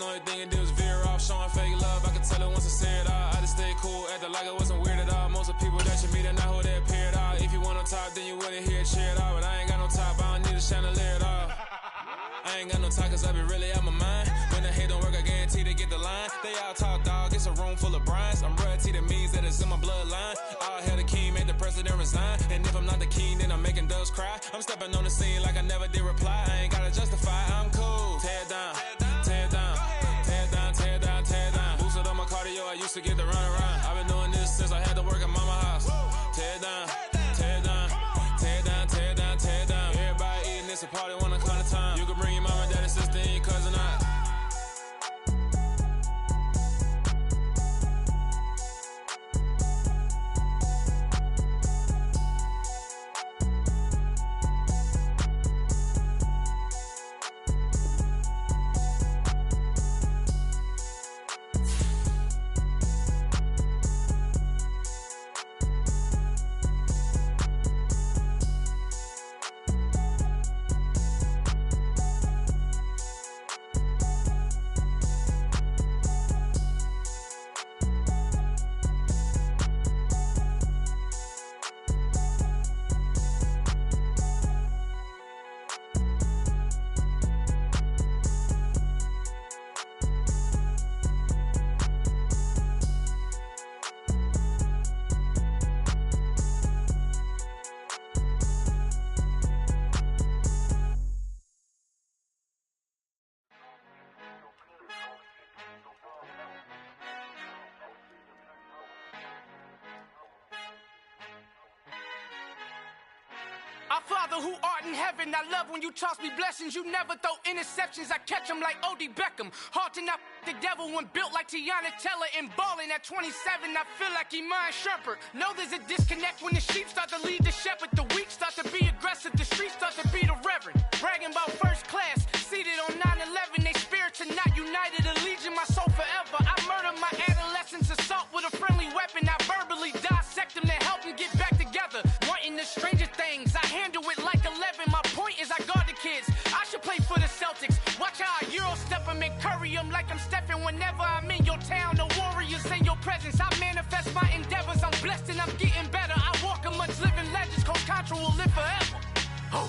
the only thing it did was veer off, showing fake love. I could tell it once I said it all. I just stayed cool, acted like it wasn't weird at all. Most of the people that you meet are not who they appear at all. If you want on top, then you wouldn't hear it cheer at all. But I ain't got no top, I don't need a chandelier at all. I ain't got no talk, cause I be really out my mind. When the hate don't work, I guarantee they get the line. They all talk, dog, it's a room full of brinds. I'm royalty, that means that it's in my bloodline. All hell the king, made the president resign. And if I'm not the king, then I'm making doves cry. I'm stepping on the scene like I never did reply. I ain't gotta justify, I'm cool. Tear down, tear down, tear down, tear down, tear down. Boosted on my cardio, I used to get to run around. I've been doing this since I had to work at mama house. Tear down, tear down, tear down, tear down, tear down. Everybody eating, it's a party, one o'clock of time. You can bring your mama, daddy, sister, and your cousin out. Our Father who art in heaven, I love when you toss me blessings. You never throw interceptions, I catch them like O.D. Beckham. Hard to knock the devil when built like Tiana Teller. And balling at 27, I feel like Iman Shumpert. Know there's a disconnect when the sheep start to lead the shepherd. The weak start to be aggressive, the streets start to be the reverend. Bragging about first class, seated on 9/11. They spirits are not united, a legion, my soul forever. I murder my adolescence, assault with a friendly weapon. I verbally dissect them to help them get back together. Wanting the stranger things, I handle it like 11. My point is I guard the kids. I should play for the Celtics. Watch how I Euro step them and curry them like I'm Stephen. Whenever I'm in your town, the warriors in your presence. I manifest my endeavors. I'm blessed and I'm getting better. I walk amongst living legends. Coach Contra will live forever. Oh.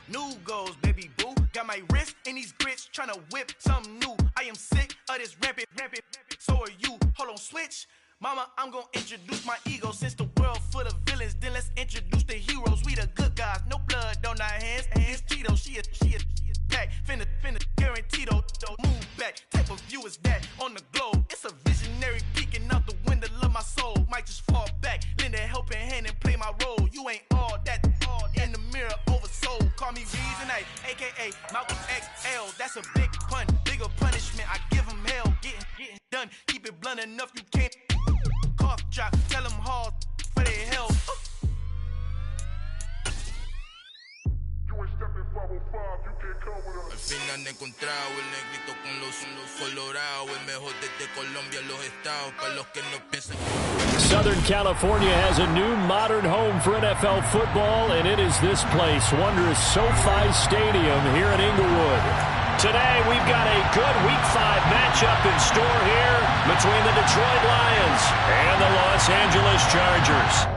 New goals, baby boo. Got my wrist in these grits, tryna whip something new. I am sick of this rampant. So are you. Hold on, switch. Mama, I'm gonna introduce my ego. Since the world full of villains, then let's introduce the heroes. We the good guys, no blood on our hands. It's Cheeto, she a pack. Finna, guaranteed, move back. Type of view is that on the globe? It's a visionary peeking out the window of my soul. Might just fall back, lend a helping hand and play my role. You ain't all that in the mirror oversold. Call me Reason A, aka Malcolm XL. That's a big pun, bigger punishment. I give him hell, getting done. Keep it blunt enough, you can't cough drop. Tell them hard for their hell. Al fin han encontrado el negrito con los colorados, el mejor desde Colombia, los estados, para los que no piensan. Southern California has a new modern home for NFL football, and it is this place, wondrous SoFi Stadium here in Inglewood. Today, we've got a good Week 5 matchup in store here between the Detroit Lions and the Los Angeles Chargers.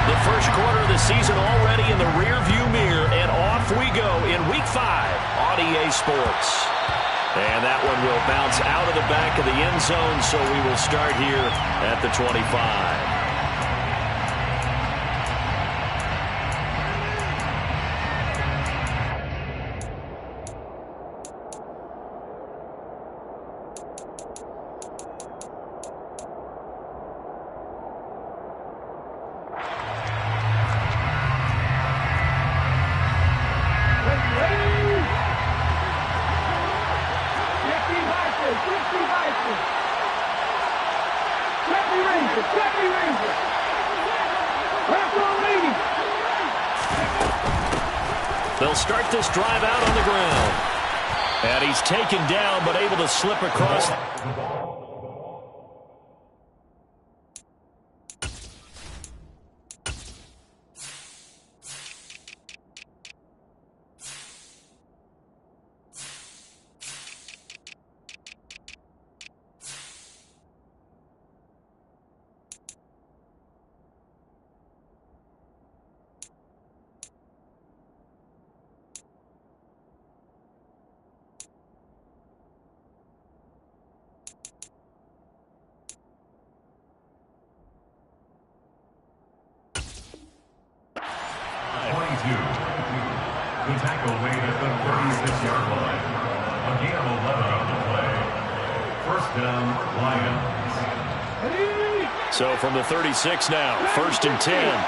The first quarter of the season already in the rearview mirror, and off we go in Week 5 on EA Sports. And that one will bounce out of the back of the end zone, so we will start here at the 25. Let me raise it. They'll start this drive out on the ground. And he's taken down, but able to slip across. The tackle made at the 36-yard line. A gain of 11 on the play. First down, Lions. So from the 36 now, 1st and 10.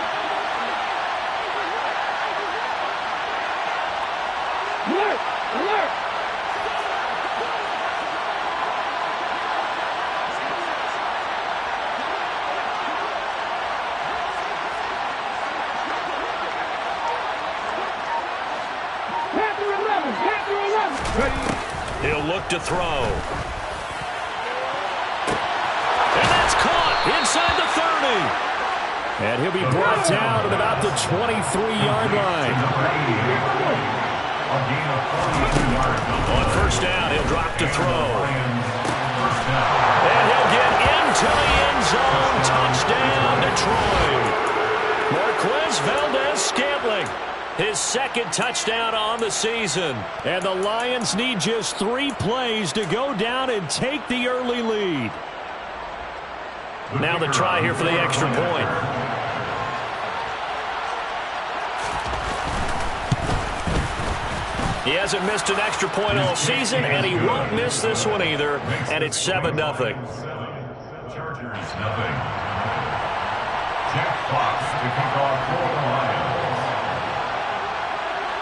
He'll look to throw. And that's caught inside the 30. And he'll be brought down at about the 23-yard line. On first down, he'll drop to throw. And he'll get into the end zone. Touchdown, Detroit. Marquez Valdez-Scantling. His second touchdown on the season. And the Lions need just 3 plays to go down and take the early lead. Now the try here for the extra point. He hasn't missed an extra point all season, and he won't miss this one either. And it's 7-0. Chargers, nothing. Jack Fox to kick off for the Lions.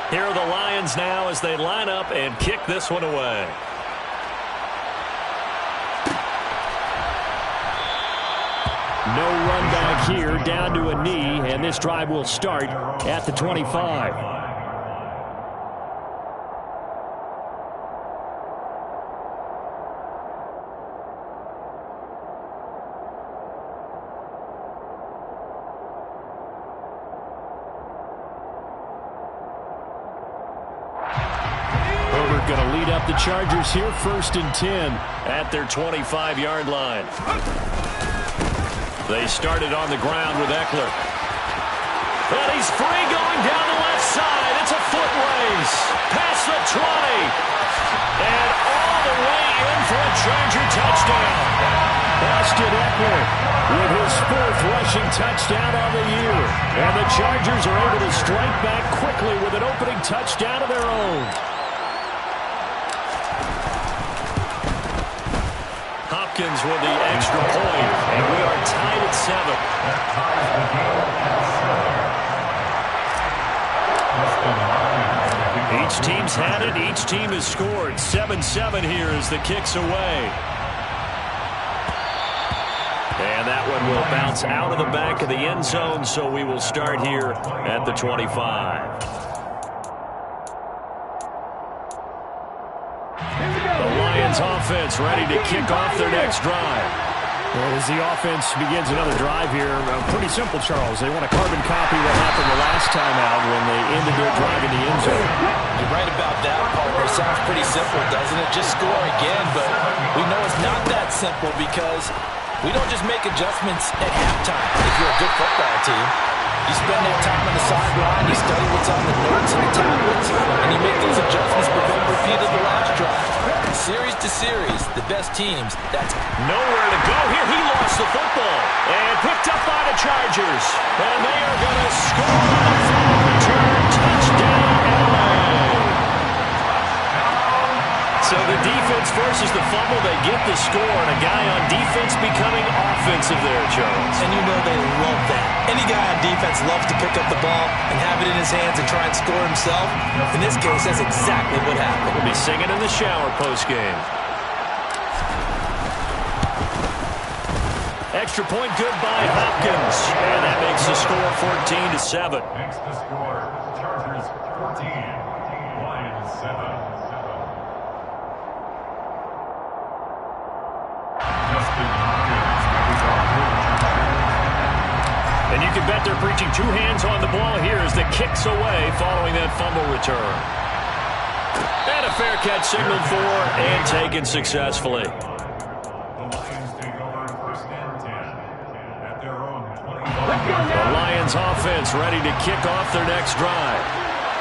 Here are the Lions now as they line up and kick this one away. No run back here, down to a knee, and this drive will start at the 25. Going to lead up the Chargers here, 1st and 10 at their 25-yard line. They started on the ground with Eckler. And he's free going down the left side. It's a foot race. Past the 20. And all the way in for a Charger touchdown. Austin Eckler with his 4th rushing touchdown on the year. And the Chargers are able to strike back quickly with an opening touchdown of their own. Hopkins with the extra point, and we are tied at 7. Each team's had it. Each team has scored. 7-7 here as the kick's away. And that one will bounce out of the back of the end zone, so we will start here at the 25. Offense ready to kick off their next drive. Well, as the offense begins another drive here, pretty simple, Charles. They want to carbon copy what happened the last time out when they ended their drive in the end zone. You're right about that, partner. Sounds pretty simple, doesn't it? Just score again, but we know it's not that simple because we don't just make adjustments at halftime if you're a good football team. You spend that time on the sideline, you study what's on the notes and the tablets, and you make those adjustments to prevent a repeat of the last drive. Series to series, the best teams, that's nowhere to go here. He lost the football and picked up by the Chargers. And they are going to score on the final return. Touchdown, LA. So the defense forces the fumble. They get the score, and a guy on defense becoming offensive there, Charles. And you know they love that. Any guy on defense loves to pick up the ball and have it in his hands and try and score himself. In this case, that's exactly what happened. We'll be singing in the shower postgame. Extra point good by Hopkins. And that makes the score 14-7. Makes the score Chargers 14. And you can bet they're preaching two hands on the ball here as the kick's away following that fumble return. And a fair catch signaled for and taken successfully. The Lions take over first and 10 at their own 20. The Lions offense ready to kick off their next drive.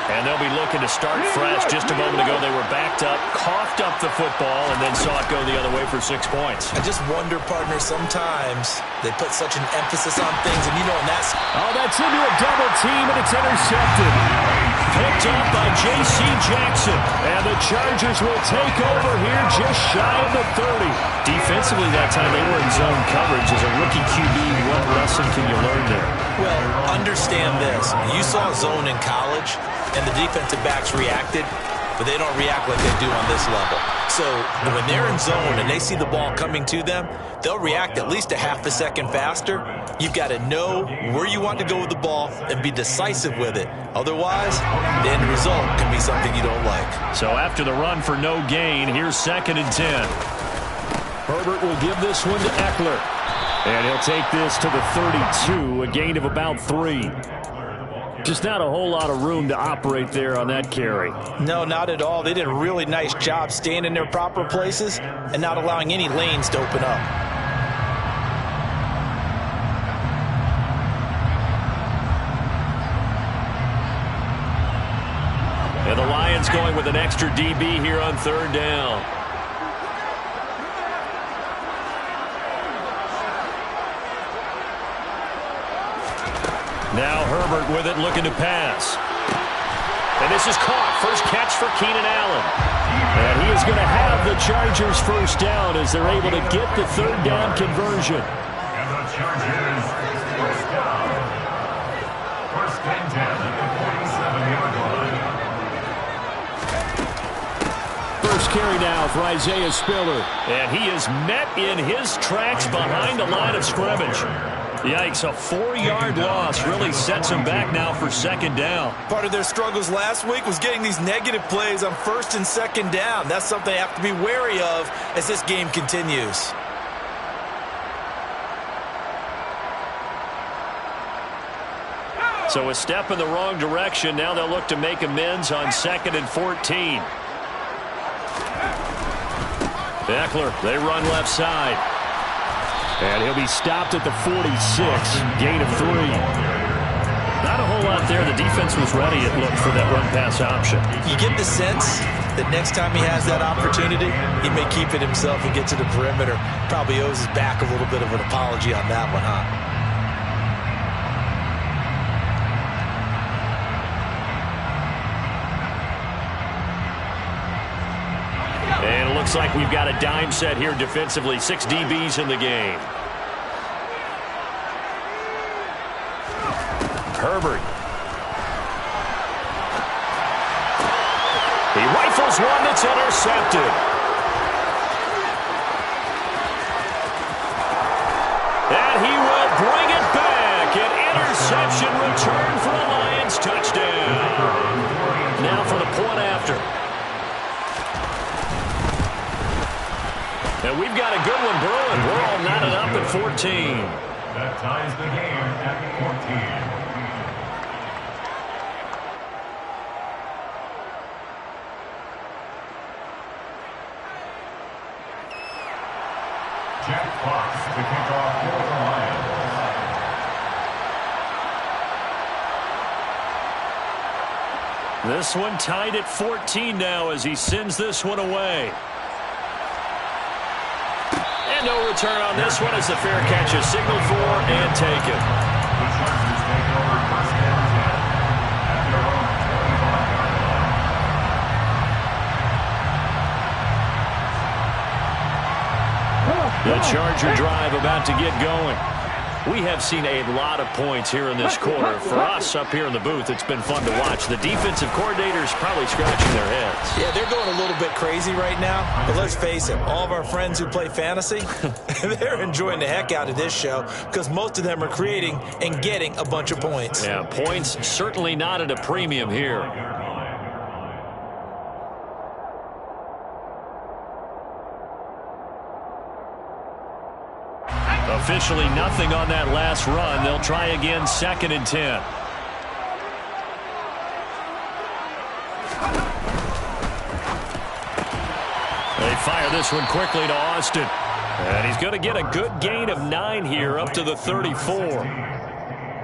And they'll be looking to start fresh. Just a moment ago, they were backed up, coughed up the football, and then saw it go the other way for 6 points. I just wonder, partner, sometimes they put such an emphasis on things, and and that's... Oh, that's into a double team, and it's intercepted. Picked up by J.C. Jackson. And the Chargers will take over here just shy of the 30. Defensively that time, they were in zone coverage. As a rookie QB, what lesson can you learn there? Well, understand this. You saw zone in college, and the defensive backs reacted, but they don't react like they do on this level. So when they're in zone and they see the ball coming to them, they'll react at least a half a second faster. You've got to know where you want to go with the ball and be decisive with it. Otherwise, the end result can be something you don't like. So after the run for no gain, here's 2nd and 10. Herbert will give this one to Eckler. And he'll take this to the 32, a gain of about 3. Just not a whole lot of room to operate there on that carry. No, not at all. They did a really nice job staying in their proper places and not allowing any lanes to open up. And the Lions going with an extra DB here on 3rd down. Now Herbert with it, looking to pass. And this is caught. First catch for Keenan Allen. And he is going to have the Chargers first down as they're able to get the 3rd down conversion. And the Chargers first down. First and 10 at the 47-yard line. First carry now for Isaiah Spiller. And he is met in his tracks behind the line of scrimmage. Yikes, a 4-yard loss really sets him back now for 2nd down. Part of their struggles last week was getting these negative plays on 1st and 2nd down. That's something they have to be wary of as this game continues. So a step in the wrong direction. Now they'll look to make amends on 2nd and 14. Eckler, they run left side. And he'll be stopped at the 46, gain of 3. Not a whole lot there. The defense was ready, it looked, for that run-pass option. You get the sense that next time he has that opportunity, he may keep it himself and get to the perimeter. Probably owes his back a little bit of an apology on that one, huh? And it looks like we've got a dime set here defensively. 6 DBs in the game. Herbert. He rifles one that's intercepted. And he will bring it back. An interception return for the Lions. Touchdown. Now for the point after. And we've got a good one brewing. We're all knotted up at 14. That ties the game at 14. Jack Fox to kick off for the Lions. This one tied at 14 now as he sends this one away. And no return on this one as the fair catch is signaled for and taken. The Chargers take over first and 10 at their own 25-yard line. The Charger drive about to get going. We have seen a lot of points here in this quarter. For us up here in the booth, it's been fun to watch. The defensive coordinators probably scratching their heads. Yeah, they're going a little bit crazy right now. But let's face it, all of our friends who play fantasy, they're enjoying the heck out of this show because most of them are creating and getting a bunch of points. Yeah, points certainly not at a premium here. Officially nothing on that last run. They'll try again, 2nd and 10. They fire this one quickly to Austin. And he's going to get a good gain of 9 here, up to the 34.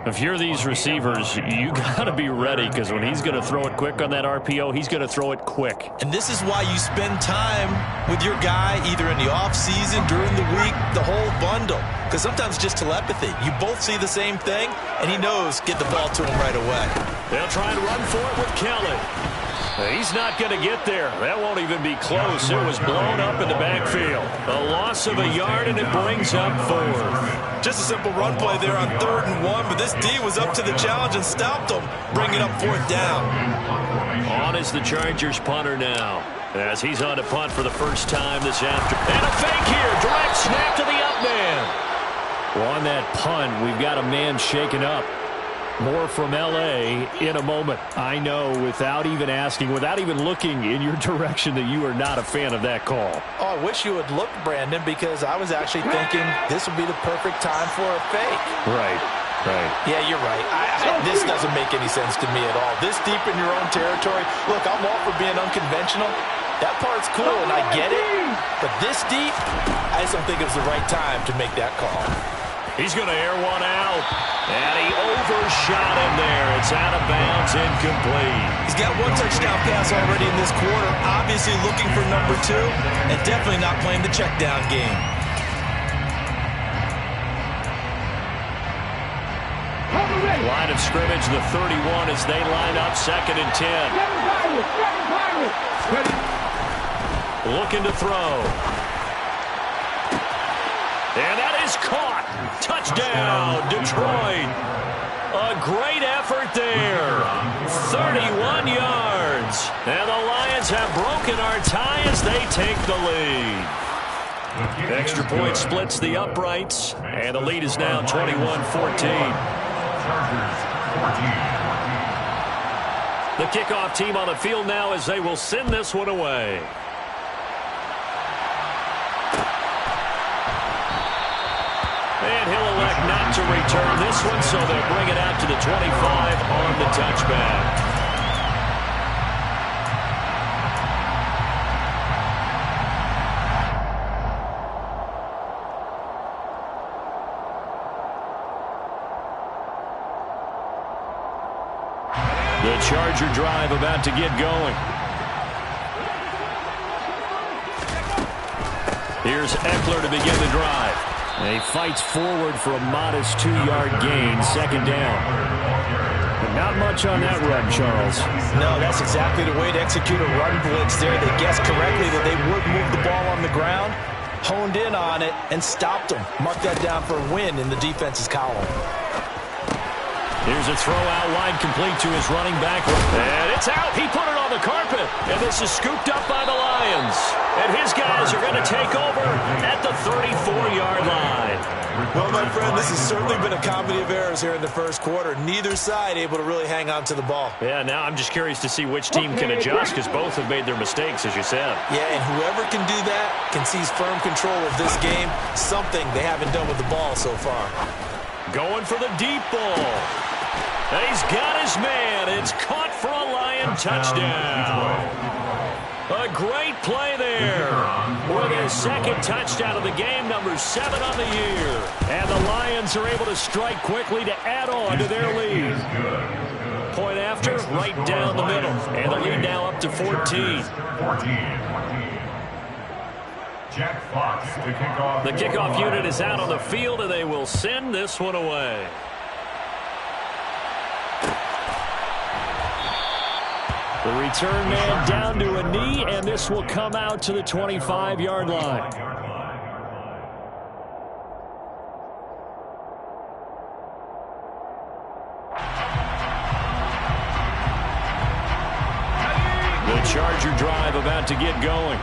If you're these receivers, you got to be ready, because when he's going to throw it quick on that RPO, he's going to throw it quick. And this is why you spend time with your guy either in the offseason, during the week, the whole bundle. Because sometimes just telepathy. You both see the same thing, and he knows get the ball to him right away. They'll try and run for it with Kelly. He's not going to get there. That won't even be close. It was blown up in the backfield. A loss of a yard, and it brings up 4th. Just a simple run play there on 3rd and 1, but this D was up to the challenge and stopped him, bringing up 4th down. On is the Chargers punter now, as he's on to punt for the first time this afternoon. And a fake here. Direct snap to the up man. Well, on that punt, we've got a man shaken up. More from L.A. in a moment. I know, without even asking, without even looking in your direction, that you are not a fan of that call. Oh, I wish you would look, Brandon, because I was actually thinking this would be the perfect time for a fake. Right. Yeah, you're right. This doesn't make any sense to me at all. This deep in your own territory. Look, I'm all for being unconventional. That part's cool, and I get it. But this deep, I just don't think it was the right time to make that call. He's going to air one out. And he overshot him there. It's out of bounds, incomplete. He's got 1 touchdown pass already in this quarter. Obviously looking for number 2, and definitely not playing the check down game. Line of scrimmage, the 31, as they line up, 2nd and 10. Looking to throw. And that is caught. Touchdown, Detroit. A great effort there. 31 yards. And the Lions have broken our tie as they take the lead. Extra point splits the uprights. And the lead is now 21-14. The kickoff team on the field now as they will send this one away. And he'll elect not to return this one, so they'll bring it out to the 25 on the touchback. The Charger drive about to get going. Here's Eckler to begin the drive. He fights forward for a modest 2-yard gain, 2nd down. But not much on that run, Charles. No, that's exactly the way to execute a run blitz there. They guessed correctly that they would move the ball on the ground, honed in on it, and stopped them. Mark that down for a win in the defense's column. Here's a throw out wide, complete to his running back. And it's out. He put it on the carpet. And this is scooped up by the Lions. And his guys are going to take over at the 34-yard line. Well, my friend, this has certainly been a comedy of errors here in the first quarter. Neither side able to really hang on to the ball. Yeah, now I'm just curious to see which team can adjust, because both have made their mistakes, as you said. Yeah, and whoever can do that can seize firm control of this game, something they haven't done with the ball so far. Going for the deep ball. And he's got his man. It's caught for a Lion touchdown. A great play there with his 2nd touchdown of the game, number 7 on the year. And the Lions are able to strike quickly to add on to their lead. Point after, right down the middle. And the lead now up to 14. Jack Fox to kick off. The kickoff unit is out on the field, and they will send this one away. The return man down to a knee, and this will come out to the 25-yard line. The Charger drive about to get going.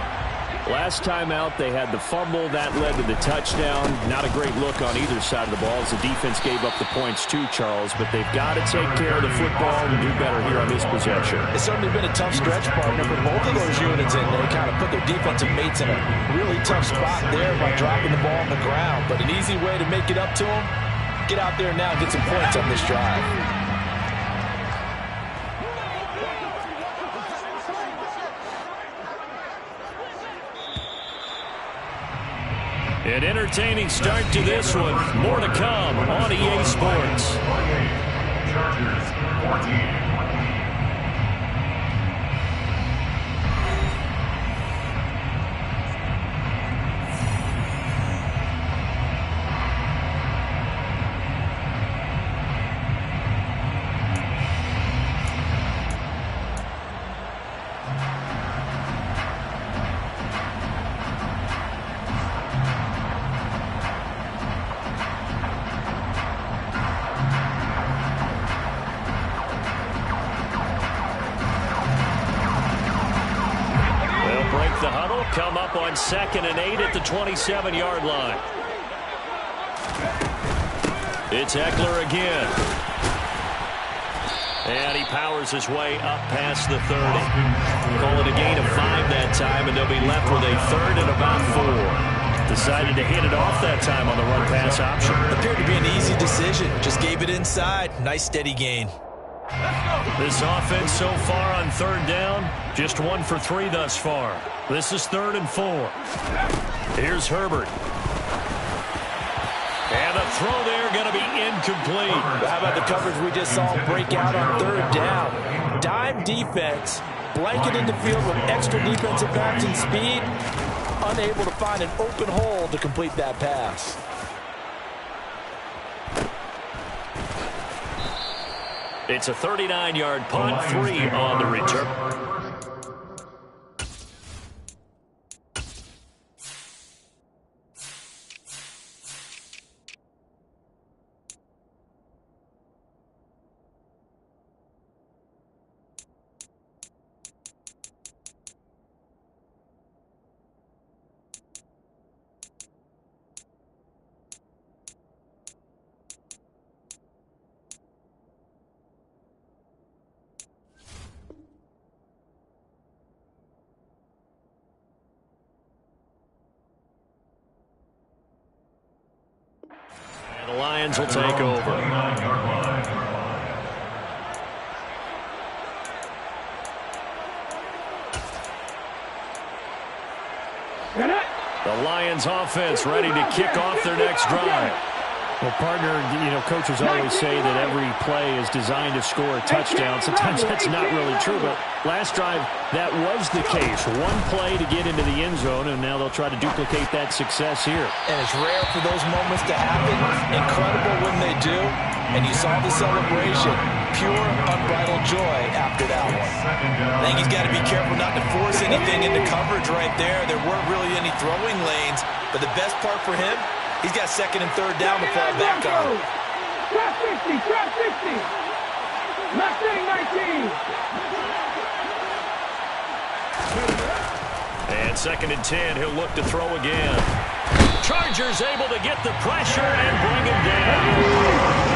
Last time out, they had the fumble. That led to the touchdown. Not a great look on either side of the ball as the defense gave up the points too, Charles. But they've got to take care of the football and do better here on this possession. It's certainly been a tough stretch, partner, for both of those units, and they kind of put their defensive mates in a really tough spot there by dropping the ball on the ground. But an easy way to make it up to them, get out there now and get some points on this drive. An entertaining start to this one. More to come on EA Sports. Chargers 14. Come up on 2nd and 8 at the 27-yard line. It's Eckler again. And he powers his way up past the 30. Call it a gain of 5 that time, and they'll be left with a 3rd and about 4. Decided to hit it off that time on the run-pass option. Appeared to be an easy decision. Just gave it inside. Nice steady gain. This offense so far on 3rd down, just 1 for 3 thus far. This is 3rd and 4. Here's Herbert. And a throw there going to be incomplete. How about the coverage we just saw break out on 3rd down? Dime defense, blanketed the field with extra defensive backs and speed, unable to find an open hole to complete that pass. It's a 39-yard punt, 3 on the return. The Lions will take over. The Lions offense ready to kick off their next drive. Well, partner, coaches always say that every play is designed to score a touchdown. Sometimes that's not really true, but last drive, that was the case. One play to get into the end zone, and now they'll try to duplicate that success here. And it's rare for those moments to happen. Incredible when they do. And you saw the celebration. Pure, unbridled joy after that one. I think he's got to be careful not to force anything into coverage right there. There weren't really any throwing lanes, but the best part for him, he's got 2nd and 3rd down to fall back on. Trap 50, trap 50. Mustang 19. And 2nd and 10, he'll look to throw again. Chargers able to get the pressure and bring him down.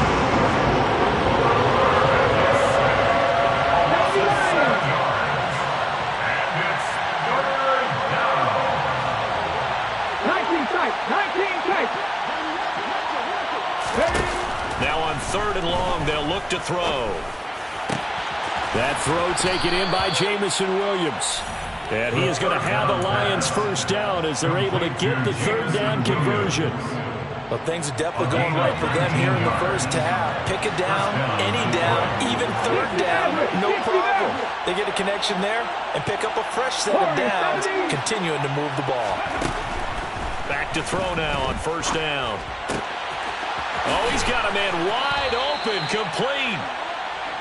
Now on 3rd and long, they'll look to throw. That throw taken in by Jamison Williams. And he is going to have the Lions first down as they're able to get the 3rd down conversion. Well, things are definitely going right for them here in the first half. Pick a down, any down, even 3rd down, no problem. They get a connection there and pick up a fresh set of downs, continuing to move the ball. Back to throw now on 1st down. Oh, he's got a man wide open, complete.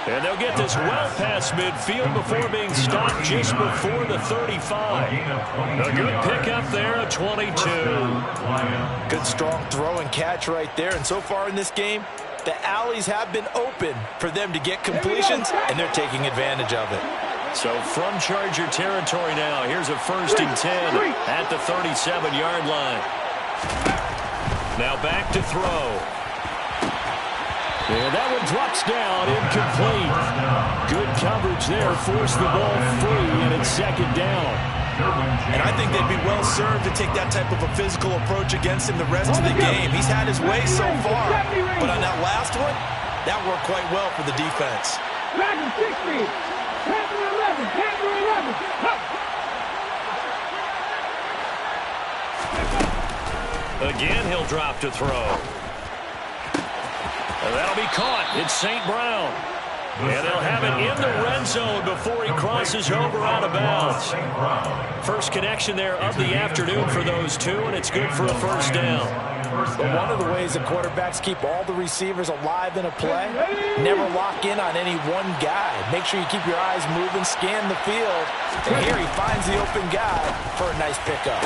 And they'll get this well past midfield before being stopped just before the 35. A good pickup there, a 22. Good strong throw and catch right there. And so far in this game, the alleys have been open for them to get completions, and they're taking advantage of it. So from Charger territory now, here's a 1st and 10 at the 37-yard line. Now back to throw. And that one drops down, incomplete. Good coverage there, forced the ball free, and it's 2nd down. And I think they'd be well served to take that type of a physical approach against him the rest of the game. He's had his way so far, but on that last one, that worked quite well for the defense. Again, he'll drop to throw. And that'll be caught. It's St. Brown. And they'll have it in the red zone before he crosses over out of bounds. First connection there of the afternoon for those two, and it's good for a 1st down. But one of the ways that quarterbacks keep all the receivers alive in a play, never lock in on any one guy. Make sure you keep your eyes moving, scan the field. And here he finds the open guy for a nice pickup.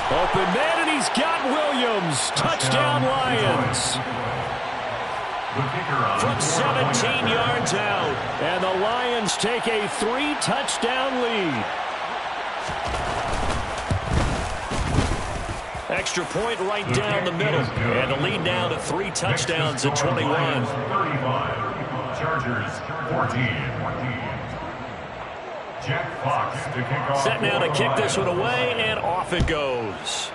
Open man, and he's got Williams. Touchdown, Lions. From 17 yards out, and the Lions take a 3-touchdown lead. Extra point right down the middle, and the lead now to 3 touchdowns at 21. Chargers 14. Jack Fox to kick off. Set now to kick this one away, and off it goes.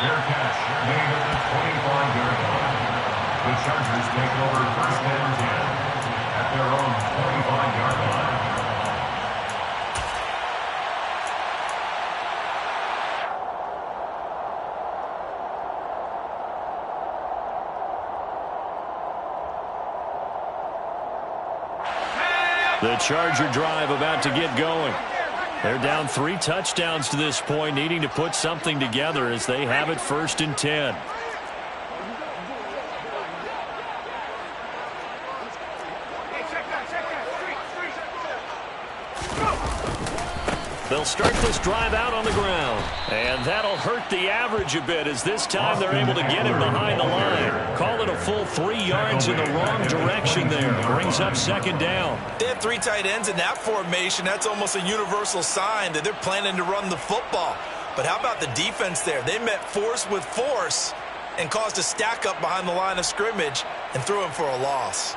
Fair catch made at the 25-yard line. The Chargers take over 1st and 10 at their own 25-yard line. The Charger drive about to get going. They're down 3 touchdowns to this point, needing to put something together as they have it 1st and 10. They'll start this drive out on the ground, and that'll hurt the average a bit as this time they're able to get him behind the line. Call it a full 3 yards in the wrong direction there. Brings up 2nd down. They have 3 tight ends in that formation. That's almost a universal sign that they're planning to run the football. But how about the defense there? They met force with force and caused a stack up behind the line of scrimmage and threw him for a loss.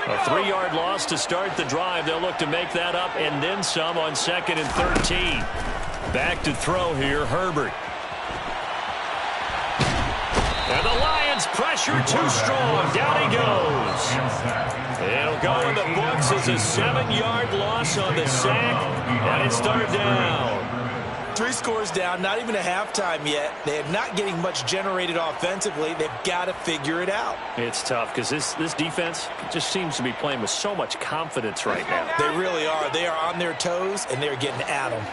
A 3-yard loss to start the drive. They'll look to make that up and then some on 2nd and 13. Back to throw here, Herbert. And the Lions pressure too strong. Down he goes. It'll go in the books as a 7-yard loss on the sack, and it's 3rd down. 3 scores down, not even a halftime yet. They are not getting much generated offensively. They've got to figure it out. It's tough because this defense just seems to be playing with so much confidence right now. They really are. They are on their toes, and they're getting at them.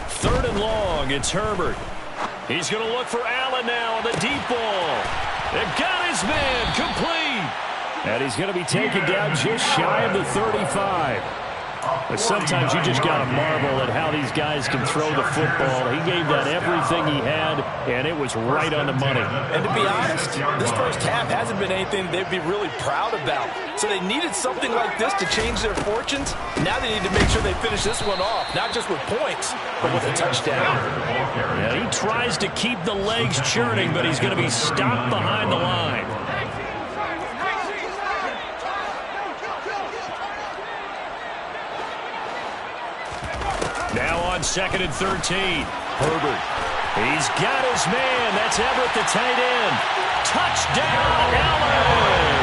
3rd and long. It's Herbert. He's going to look for Allen now on the deep ball. They've got his man complete. And he's going to be taken down just shy of the 35. But sometimes you just got to marvel at how these guys can throw the football. He gave that everything he had, and it was right on the money. And to be honest, this first half hasn't been anything they'd be really proud about. So they needed something like this to change their fortunes. Now they need to make sure they finish this one off, not just with points, but with a touchdown. Yeah, he tries to keep the legs churning, but he's going to be stopped behind the line. Now on 2nd and 13. Herbert. He's got his man. That's Everett, the tight end. Touchdown, Allen!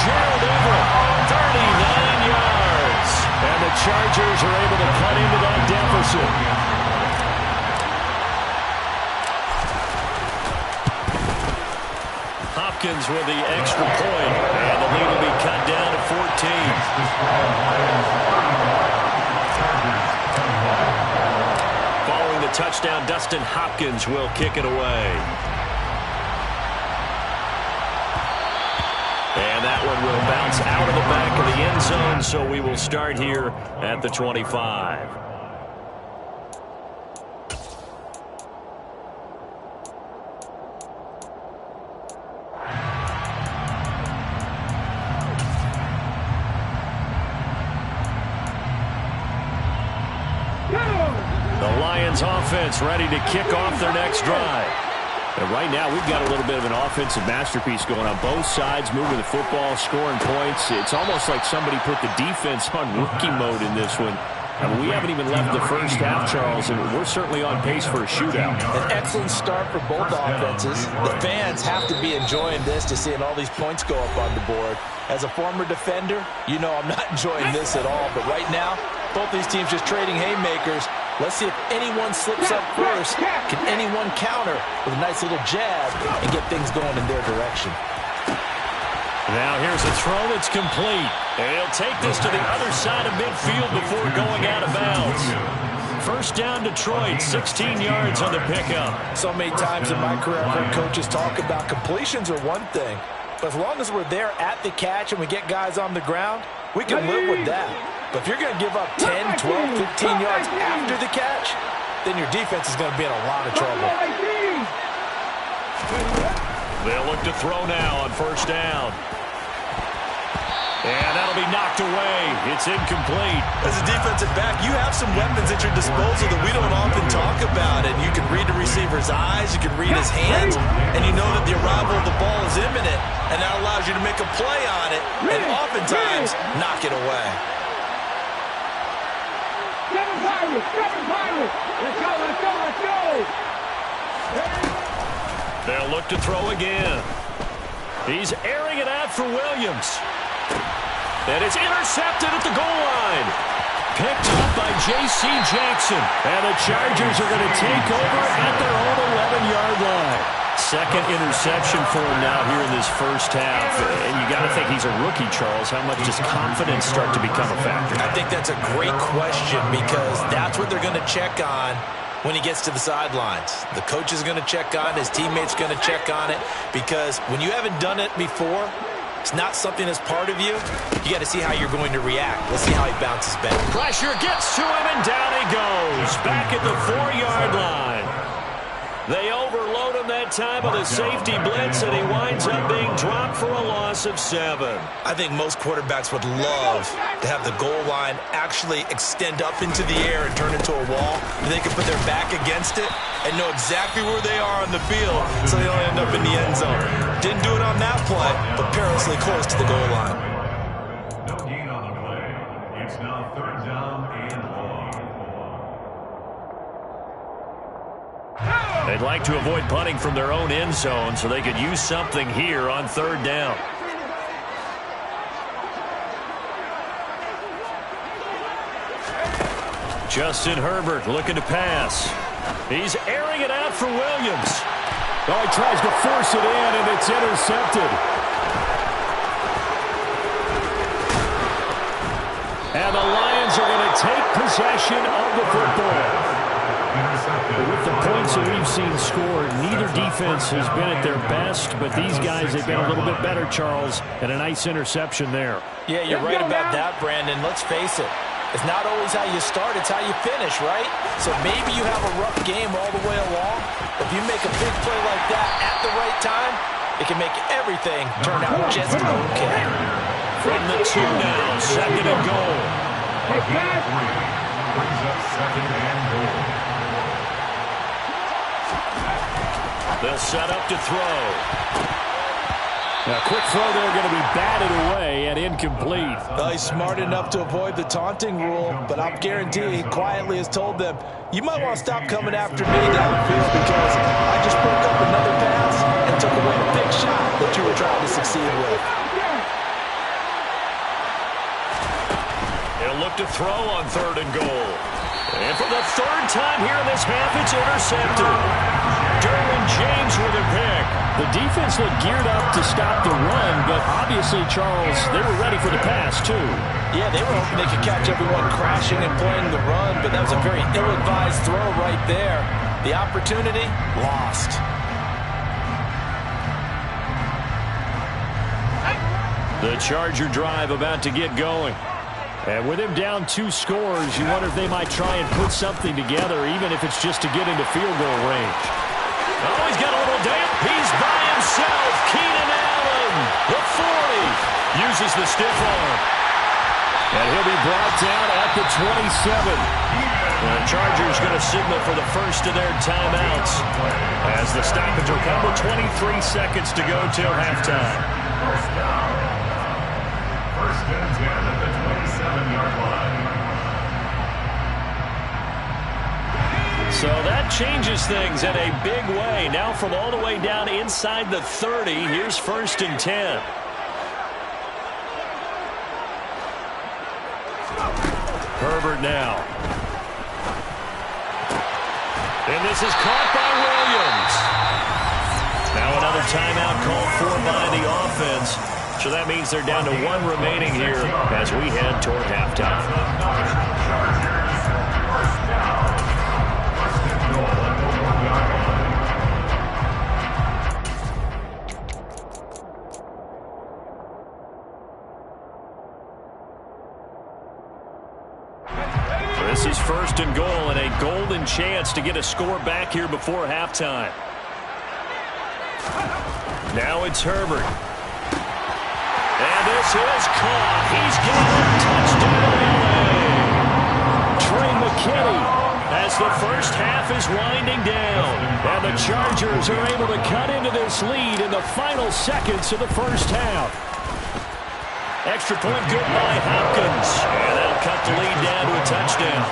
Gerald Everett, 39 yards. And the Chargers are able to cut into that deficit. Hopkins with the extra point. And the lead will be cut down to 14. Following the touchdown, Dustin Hopkins will kick it away. And that one will bounce out of the back of the end zone, so we will start here at the 25. Lions offense ready to kick off their next drive. And right now, we've got a little bit of an offensive masterpiece going on both sides, moving the football, scoring points. It's almost like somebody put the defense on rookie mode in this one. I mean, we haven't even left the first half, Charles, and we're certainly on pace for a shootout. An excellent start for both offenses. The fans have to be enjoying this, to seeing all these points go up on the board. As a former defender, you know I'm not enjoying this at all. But right now, both these teams just trading haymakers. Let's see if anyone slips up first. Can anyone counter with a nice little jab and get things going in their direction? Now here's a throw that's complete. And he'll take this to the other side of midfield before going out of bounds. First down, Detroit, 16 yards on the pickup. So many times in my career, I've heard coaches talk about completions are one thing. But as long as we're there at the catch and we get guys on the ground, we can live with that. But if you're going to give up 10, 12, 15 yards after the catch, then your defense is going to be in a lot of trouble. They'll look to throw now on first down. And that'll be knocked away. It's incomplete. As a defensive back, you have some weapons at your disposal that we don't often talk about. And you can read the receiver's eyes, you can read his hands, and you know that the arrival of the ball is imminent. And that allows you to make a play on it and oftentimes knock it away. They'll look to throw again. He's airing it out for Williams. And it's intercepted at the goal line. Picked up by J.C. Jackson. And the Chargers are going to take over at their own 11-yard line. Second interception for him now here in this first half. And you got to think he's a rookie, Charles. How much does confidence start to become a factor? I think that's a great question because that's what they're going to check on when he gets to the sidelines. The coach is going to check on it. His teammates going to check on it. Because when you haven't done it before, it's not something that's part of you. You got to see how you're going to react. Let's see how he bounces back. Pressure gets to him, and down he goes. Back at the 4-yard line. They overload him that time with a safety blitz, and he winds up being dropped for a loss of 7. I think most quarterbacks would love to have the goal line actually extend up into the air and turn into a wall. They can put their back against it and know exactly where they are on the field so they don't end up in the end zone. Didn't do it on that play, but perilously close to the goal line. No gain on the play. It's now third down and long. They'd like to avoid punting from their own end zone so they could use something here on third down. Justin Herbert looking to pass. He's airing it out for Williams. Oh, he tries to force it in, and it's intercepted. And the Lions are going to take possession of the football. With the points that we've seen scored, neither defense has been at their best, but these guys have been a little bit better, Charles, and a nice interception there. Yeah, you're right about that, Brandon. Let's face it. It's not always how you start, it's how you finish, right? So maybe you have a rough game all the way along. If you make a big play like that at the right time, it can make everything turn out just okay. From the 2 now, second and goal. Brings up second and goal. They'll set up to throw. Now, quick throw there going to be batted away and incomplete. Well, he's smart enough to avoid the taunting rule, but I'm guaranteeing he quietly has told them, you might want to stop coming after me downfield because I just broke up another pass and took away a big shot that you were trying to succeed with. They'll look to throw on third and goal. And for the third time here in this half, it's intercepted. Derwin James with a pick. The defense looked geared up to stop the run, but obviously, Charles, they were ready for the pass, too. Yeah, they were hoping they could catch everyone crashing and playing the run, but that was a very ill-advised throw right there. The opportunity, lost. The Charger drive about to get going. And with him down 2 scores, you wonder if they might try and put something together, even if it's just to get into field goal range. Oh, he's got a little damp. He's by himself. Keenan Allen, the 40, uses the stiff arm. And he'll be brought down at the 27. The Chargers going to signal for the first of their timeouts as the stoppage will come with 23 seconds to go till halftime. First down. First and 10 at the 27-yard line. So that changes things in a big way. Now from all the way down inside the 30, here's first and 10. Herbert now. And this is caught by Williams. Now another timeout called for by the offense. So that means they're down to one remaining here as we head toward halftime. This is first and goal and a golden chance to get a score back here before halftime. Now it's Herbert. And this is caught. He's got a touchdown. Trey McKinney as the first half is winding down. And the Chargers are able to cut into this lead in the final seconds of the first half. Extra point good by Hopkins. And that'll cut the lead down to a touchdown.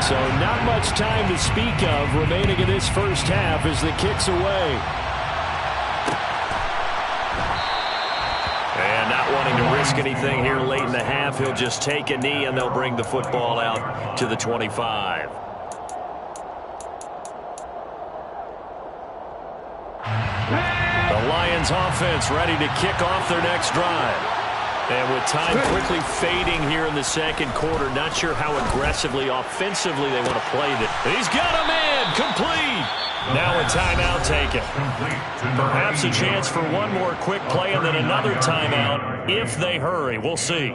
So not much time to speak of remaining in this first half as the kick's away. And not wanting to risk anything here late in the half, he'll just take a knee and they'll bring the football out to the 25. The Lions offense ready to kick off their next drive. And with time quickly fading here in the second quarter, not sure how aggressively, offensively they want to play this. He's got a man, complete. Now a timeout taken. Perhaps a chance for one more quick play and then another timeout if they hurry. We'll see.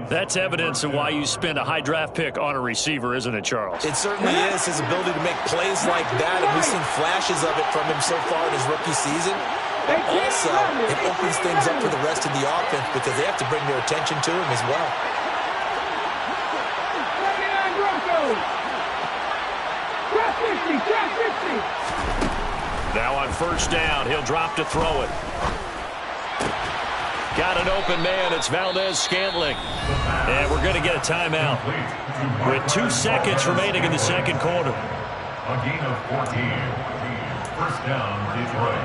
That's evidence of why you spend a high draft pick on a receiver, isn't it, Charles? It certainly is, his ability to make plays like that, and we've seen flashes of it from him so far in his rookie season. But also, it opens things up for the rest of the offense because they have to bring their attention to him as well. Now on first down, he'll drop to throw it. Got an open man. It's Valdez-Scantling. And we're going to get a timeout with 2 seconds remaining in the second quarter. A gain of 14. First down, Detroit.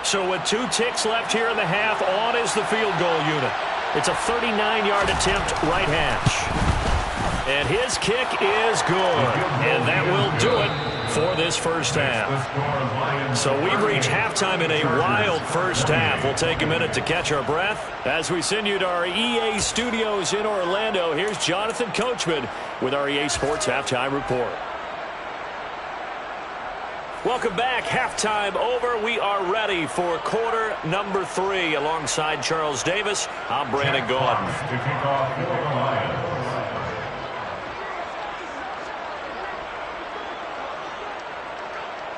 So with 2 ticks left here in the half, on is the field goal unit. It's a 39-yard attempt, right hash. And his kick is good. And that will do it for this first half. So we've reached halftime in a wild first half. We'll take a minute to catch our breath. As we send you to our EA studios in Orlando, here's Jonathan Coachman with our EA Sports Halftime Report. Welcome back. Halftime over. We are ready for quarter number 3. Alongside Charles Davis, I'm Brandon Gaudin. To kick off for the Lions.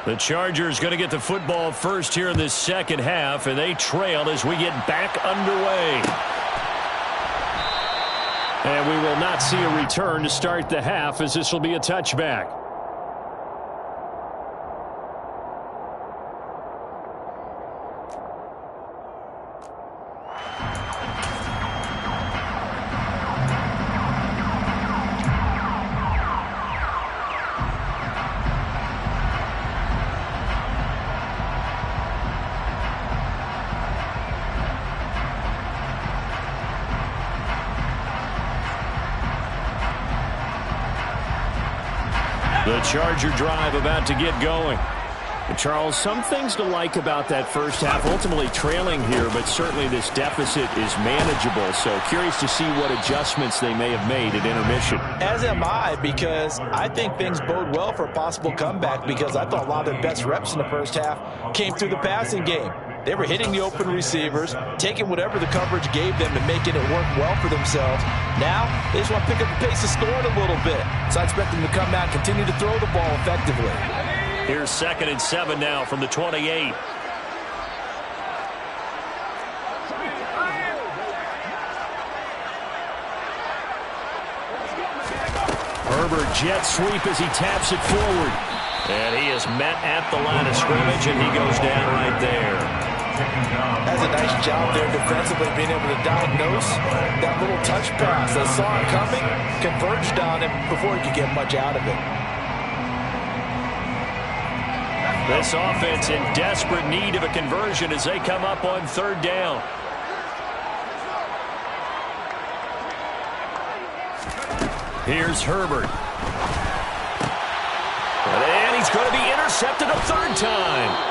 The Chargers going to get the football first here in this second half, and they trail as we get back underway. And we will not see a return to start the half as this will be a touchback. The Charger drive about to get going. And Charles, some things to like about that first half. Ultimately trailing here, but certainly this deficit is manageable. So curious to see what adjustments they may have made at intermission. As am I, because I think things bode well for a possible comeback, because I thought a lot of their best reps in the first half came through the passing game. They were hitting the open receivers, taking whatever the coverage gave them and making it work well for themselves. Now, they just want to pick up the pace of scoring a little bit. So I expect them to come out and continue to throw the ball effectively. Here's 2nd and 7 now from the 28. Herbert jet sweep as he taps it forward. And he is met at the line of scrimmage, and he goes down right there. That's a nice job there defensively, being able to diagnose that little touch pass. They saw it coming, converged on him before he could get much out of it. This offense in desperate need of a conversion as they come up on third down. Here's Herbert. And he's going to be intercepted a third time.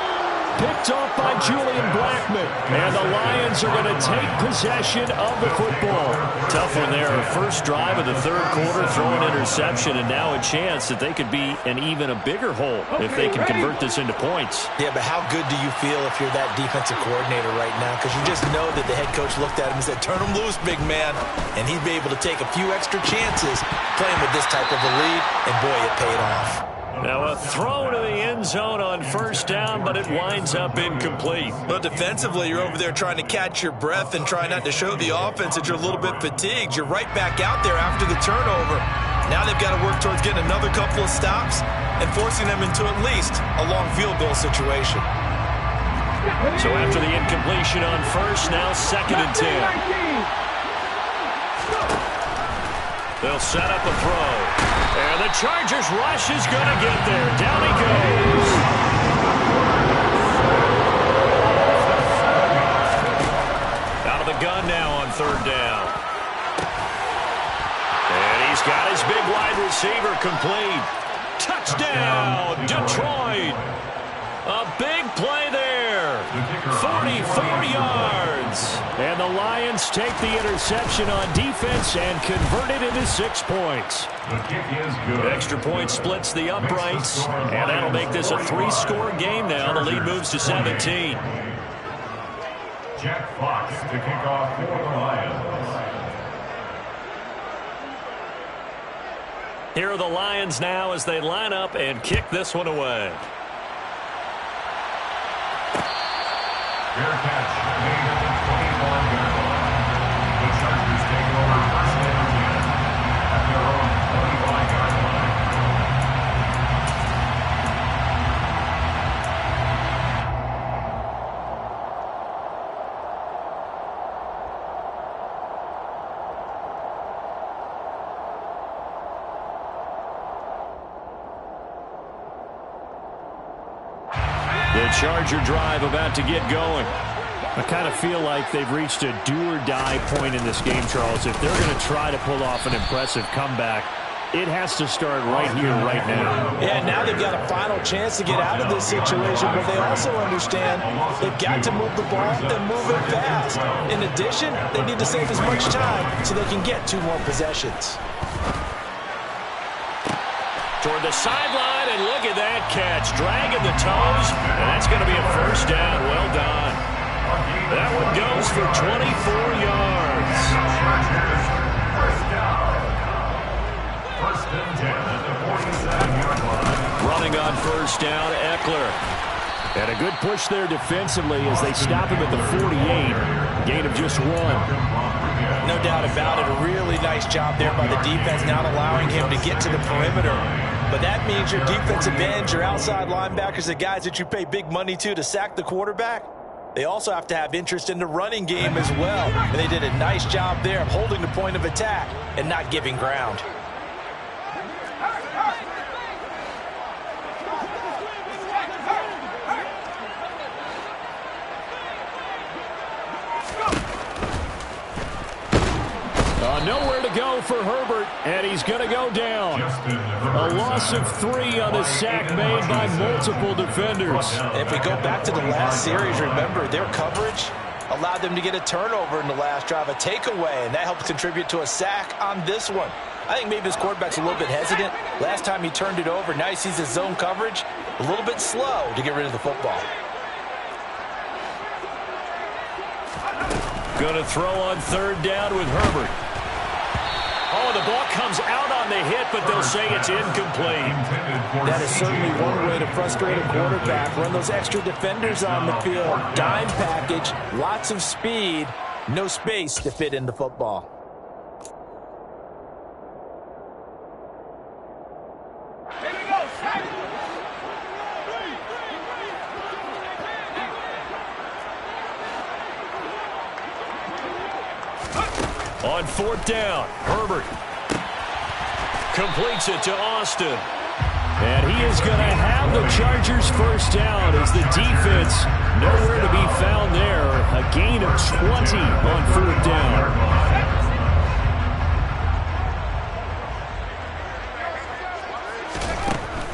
Picked off by Julian Blackmon. And the Lions are going to take possession of the football. Tough one there. First drive of the third quarter, throw an interception, and now a chance that they could be an even a bigger hole if they can convert this into points. Yeah, but how good do you feel if you're that defensive coordinator right now? Because you just know that the head coach looked at him and said, turn him loose, big man. And he'd be able to take a few extra chances playing with this type of a lead, and boy, it paid off. Now a throw to the end zone on first down, but it winds up incomplete. Well, defensively, you're over there trying to catch your breath and try not to show the offense that you're a little bit fatigued. You're right back out there after the turnover. Now they've got to work towards getting another couple of stops and forcing them into at least a long field goal situation. So after the incompletion on first, now 2nd and 10. They'll set up a throw. And the Chargers rush is going to get there. Down he goes. Out of the gun now on third down. And he's got his big wide receiver complete. Touchdown, Detroit. A big play there. 44 yards. And the Lions take the interception on defense and convert it into 6 points. The kick is good. Extra point splits the uprights, and that'll make this a 3-score game now. The lead moves to 17. Jack Fox to kick off for the Lions. Here are the Lions now as they line up and kick this one away. Fair catch made at the 21-yard line. The Chargers take over first and 10 at their own 25-yard line. The Charger drive about to get going. I kind of feel like they've reached a do-or-die point in this game, Charles. If they're going to try to pull off an impressive comeback, it has to start right here, right now. Yeah, now they've got a final chance to get out of this situation, but they also understand they've got to move the ball and move it fast. In addition, they need to save as much time so they can get 2 more possessions. Toward the sideline, and look at that catch. Dragging the toes, and that's going to be a first down. Well done. That one goes for 24 yards. First down. First and 10 at the 47-yard line. Running on first down, Eckler. And a good push there defensively as they stop him at the 48. Gain of just 1. No doubt about it. A really nice job there by the defense, not allowing him to get to the perimeter. But that means your defensive ends, your outside linebackers, the guys that you pay big money to sack the quarterback, they also have to have interest in the running game as well. And they did a nice job there of holding the point of attack and not giving ground. Nowhere to go for Herbert, and he's going to go down. A loss of 3 on the sack made by multiple defenders. If we go back to the last series, remember, their coverage allowed them to get a turnover in the last drive, a takeaway, and that helped contribute to a sack on this one. I think maybe this quarterback's a little bit hesitant. Last time he turned it over, now he sees his zone coverage a little bit slow to get rid of the football. Going to throw on third down with Herbert. Oh, the ball comes out on the hit, but they'll say it's incomplete. That is certainly one way to frustrate a quarterback. Run those extra defenders on the field. Dime package, lots of speed, no space to fit in the football. on 4th down. Herbert completes it to Austin. And he is going to have the Chargers first down as the defense nowhere to be found there. A gain of 20 on 4th down.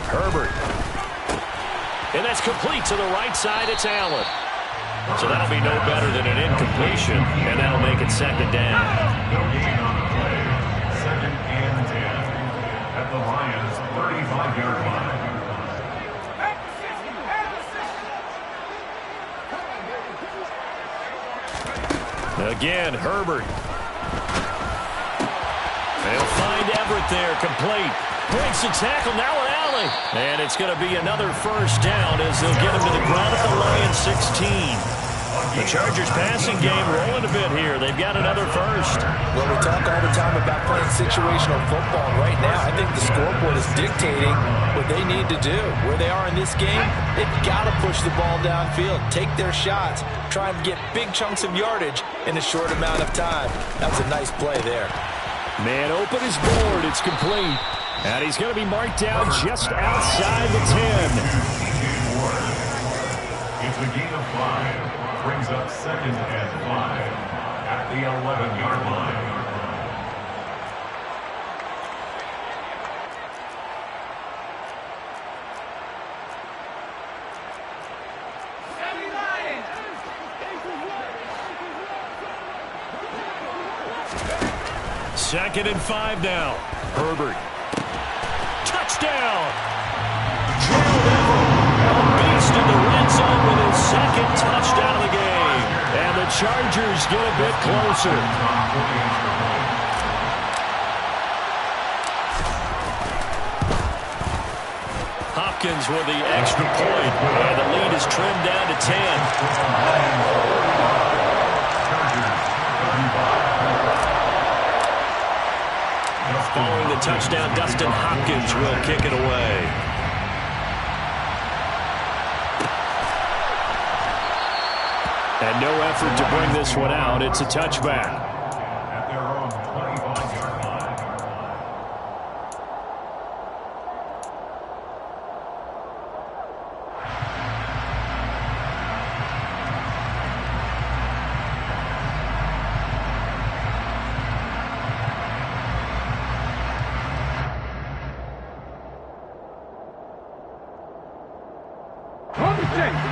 Herbert. And that's complete to the right side. It's Allen. So that'll be no better than an incompletion, and that'll make it 2nd down. No gain on the play. 2nd and 10 at the Lions' 35-yard line. Again, Herbert. They'll find Everett there, complete. Breaks the tackle, now an alley. And it's going to be another first down as they'll get him to the ground at the Lions 16. The Chargers passing game rolling a bit here. They've got another first. Well, we talk all the time about playing situational football. Right now, I think the scoreboard is dictating what they need to do. Where they are in this game, they've got to push the ball downfield, take their shots, try and get big chunks of yardage in a short amount of time. That was a nice play there. Man open his board. It's complete. And he's going to be marked down just outside the 10. It's a gain of 5. Brings up 2nd and 5 at the 11-yard line. Second and 5 now. Herbert. Touchdown! Gerald Everett, a beast in the red zone with his 2nd touchdown of the game. And the Chargers get a bit closer. Hopkins with the extra point. And the lead is trimmed down to 10. Following the touchdown, Dustin Hopkins will kick it away. And no effort to bring this one out. It's a touchback. At their own 25-yard line.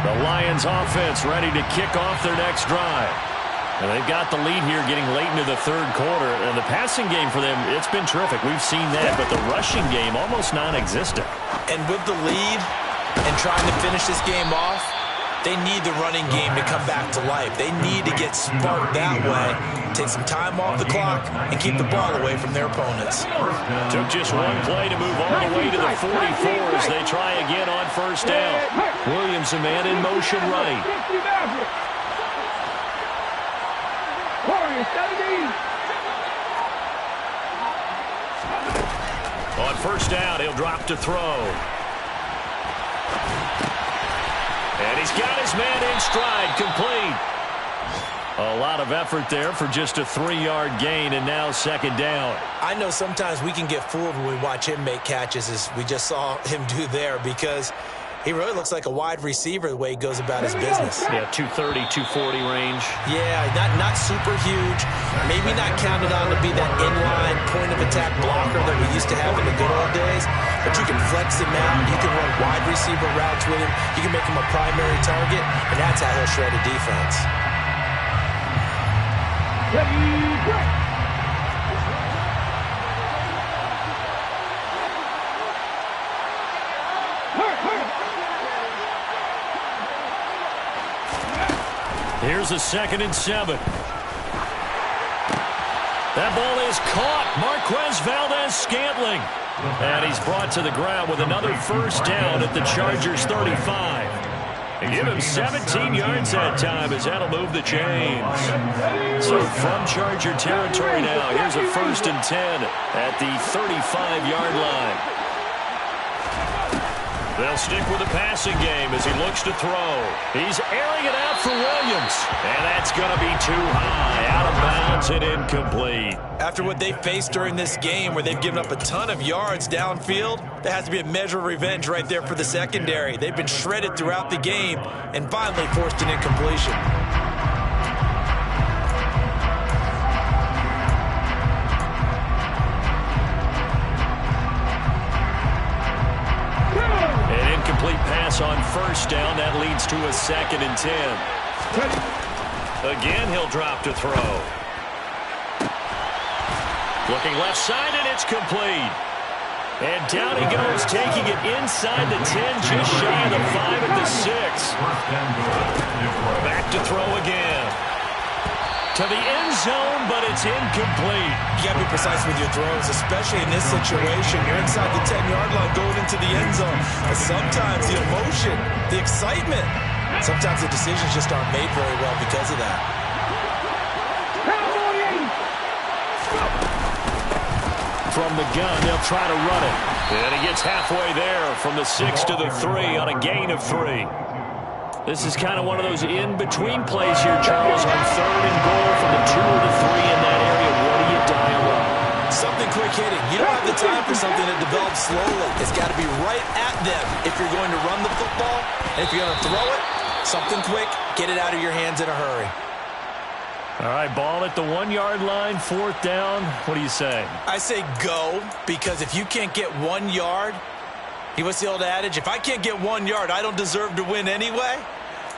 The Lions offense ready to kick off their next drive. And they've got the lead here getting late into the 3rd quarter. And the passing game for them, it's been terrific. We've seen that. But the rushing game almost non-existent. And with the lead and trying to finish this game off, they need the running game to come back to life. They need to get sparked that way, take some time off the clock, and keep the ball away from their opponents. Took just one play to move all the way to the 44 as they try again on first down. Williams, a man in motion right. On first down, he'll drop to throw. And he's got his man in stride, complete. A lot of effort there for just a 3-yard gain, and now 2nd down. I know sometimes we can get fooled when we watch him make catches, as we just saw him do there, because he really looks like a wide receiver the way he goes about his business. Yeah, 230, 240 range. Yeah, not super huge. Maybe not counted on to be that inline point-of-attack blocker that we used to have in the good old days. But you can flex him out. You can run wide receiver routes with him. You can make him a primary target, and that's how he'll shred a defense. Here's a 2nd and 7. That ball is caught. Marquez Valdez-Scantling. And he's brought to the ground with another first down at the Chargers 35. And give him 17 yards that time as that'll move the chains. So from Charger territory now, here's a 1st and 10 at the 35-yard line. They'll stick with the passing game as he looks to throw. He's airing it out for Williams. And that's going to be too high. Out of bounds and incomplete. After what they faced during this game where they've given up a ton of yards downfield, there has to be a measure of revenge right there for the secondary. They've been shredded throughout the game and finally forced an incompletion. Pass on first down. That leads to a 2nd and 10. Again, he'll drop to throw. Looking left side, and it's complete. And down he goes, taking it inside the 10, just shy of the 5 at the 6. Back to throw again. To the end zone, but it's incomplete. You got to be precise with your throws, especially in this situation. You're inside the 10-yard line going into the end zone. And sometimes the emotion, the excitement, sometimes the decisions just aren't made very well because of that. From the gun, they'll try to run it. And he gets halfway there from the 6 to the 3 on a gain of 3. This is kind of one of those in-between plays here, Charles, on 3rd and goal from the 2 or the 3 in that area. What do you dial up? Something quick hitting. You don't have the time for something that develops slowly. It's got to be right at them if you're going to run the football. And if you're going to throw it, something quick, get it out of your hands in a hurry. All right, ball at the 1-yard line, 4th down. What do you say? I say go, because if you can't get 1 yard, what's the old adage? If I can't get 1 yard, I don't deserve to win anyway.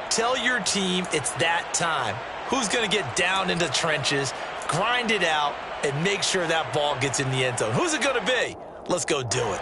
Tell your team it's that time. Who's going to get down into the trenches, grind it out, and make sure that ball gets in the end zone? Who's it going to be? Let's go do it.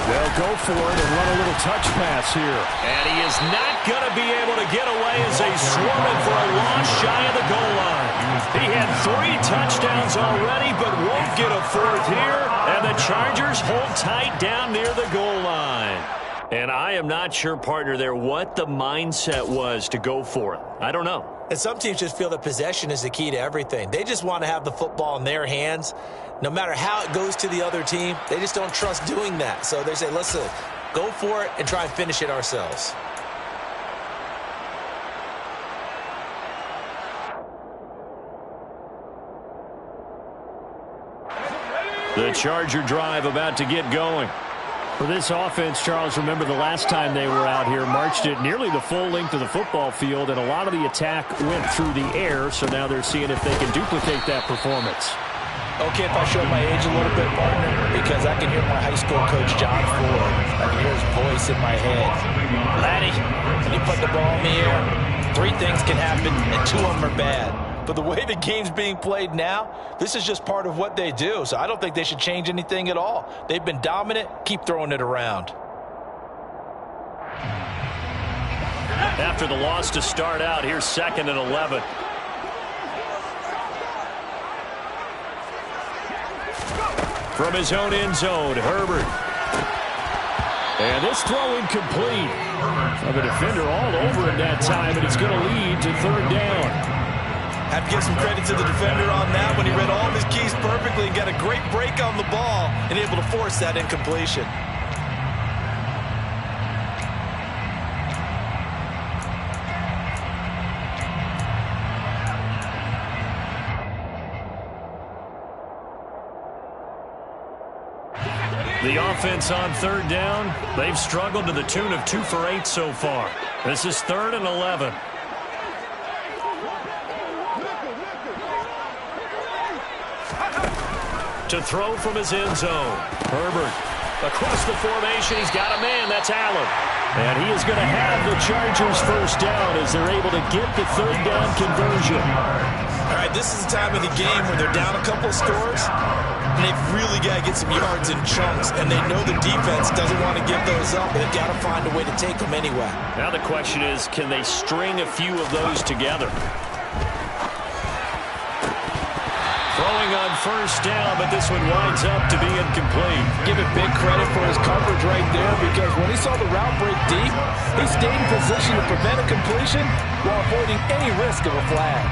They'll go for it and run a little touch pass here. And he is not going to be able to get away as they swarm it for a loss shy of the goal line. He had 3 touchdowns already, but won't get a 4th here. And the Chargers hold tight down near the goal line. And I am not sure, partner, there what the mindset was to go for it. I don't know. And some teams just feel that possession is the key to everything. They just want to have the football in their hands. No matter how it goes to the other team, they just don't trust doing that. So they say, listen, go for it and try and finish it ourselves. The Charger drive about to get going. For this offense, Charles, remember the last time they were out here, marched it nearly the full length of the football field, and a lot of the attack went through the air, so now they're seeing if they can duplicate that performance. Okay, if I show my age a little bit, partner, because I can hear my high school coach, John Ford. I can hear his voice in my head. Laddie, when you put the ball in the air, 3 things can happen, and 2 of them are bad. But the way the game's being played now, this is just part of what they do. So I don't think they should change anything at all. They've been dominant. Keep throwing it around. After the loss to start out, here's 2nd and 11. From his own end zone, Herbert. And this throw incomplete. Of a defender all over it that time, and it's going to lead to 3rd down. Have to give some credit to the defender on that when he read all of his keys perfectly and got a great break on the ball and able to force that incompletion. The offense on 3rd down, they've struggled to the tune of 2 for 8 so far. This is 3rd and 11. To throw from his end zone. Herbert across the formation. He's got a man. That's Allen. And he is going to have the Chargers 1st down as they're able to get the 3rd down conversion. All right, this is the time of the game where they're down a couple scores, and they've really got to get some yards in chunks, and they know the defense doesn't want to give those up, but they've got to find a way to take them anyway. Now the question is, can they string a few of those together? Throwing on 1st down, but this one winds up to be incomplete. Give it big credit for his coverage right there, because when he saw the route break deep, he stayed in position to prevent a completion while avoiding any risk of a flag.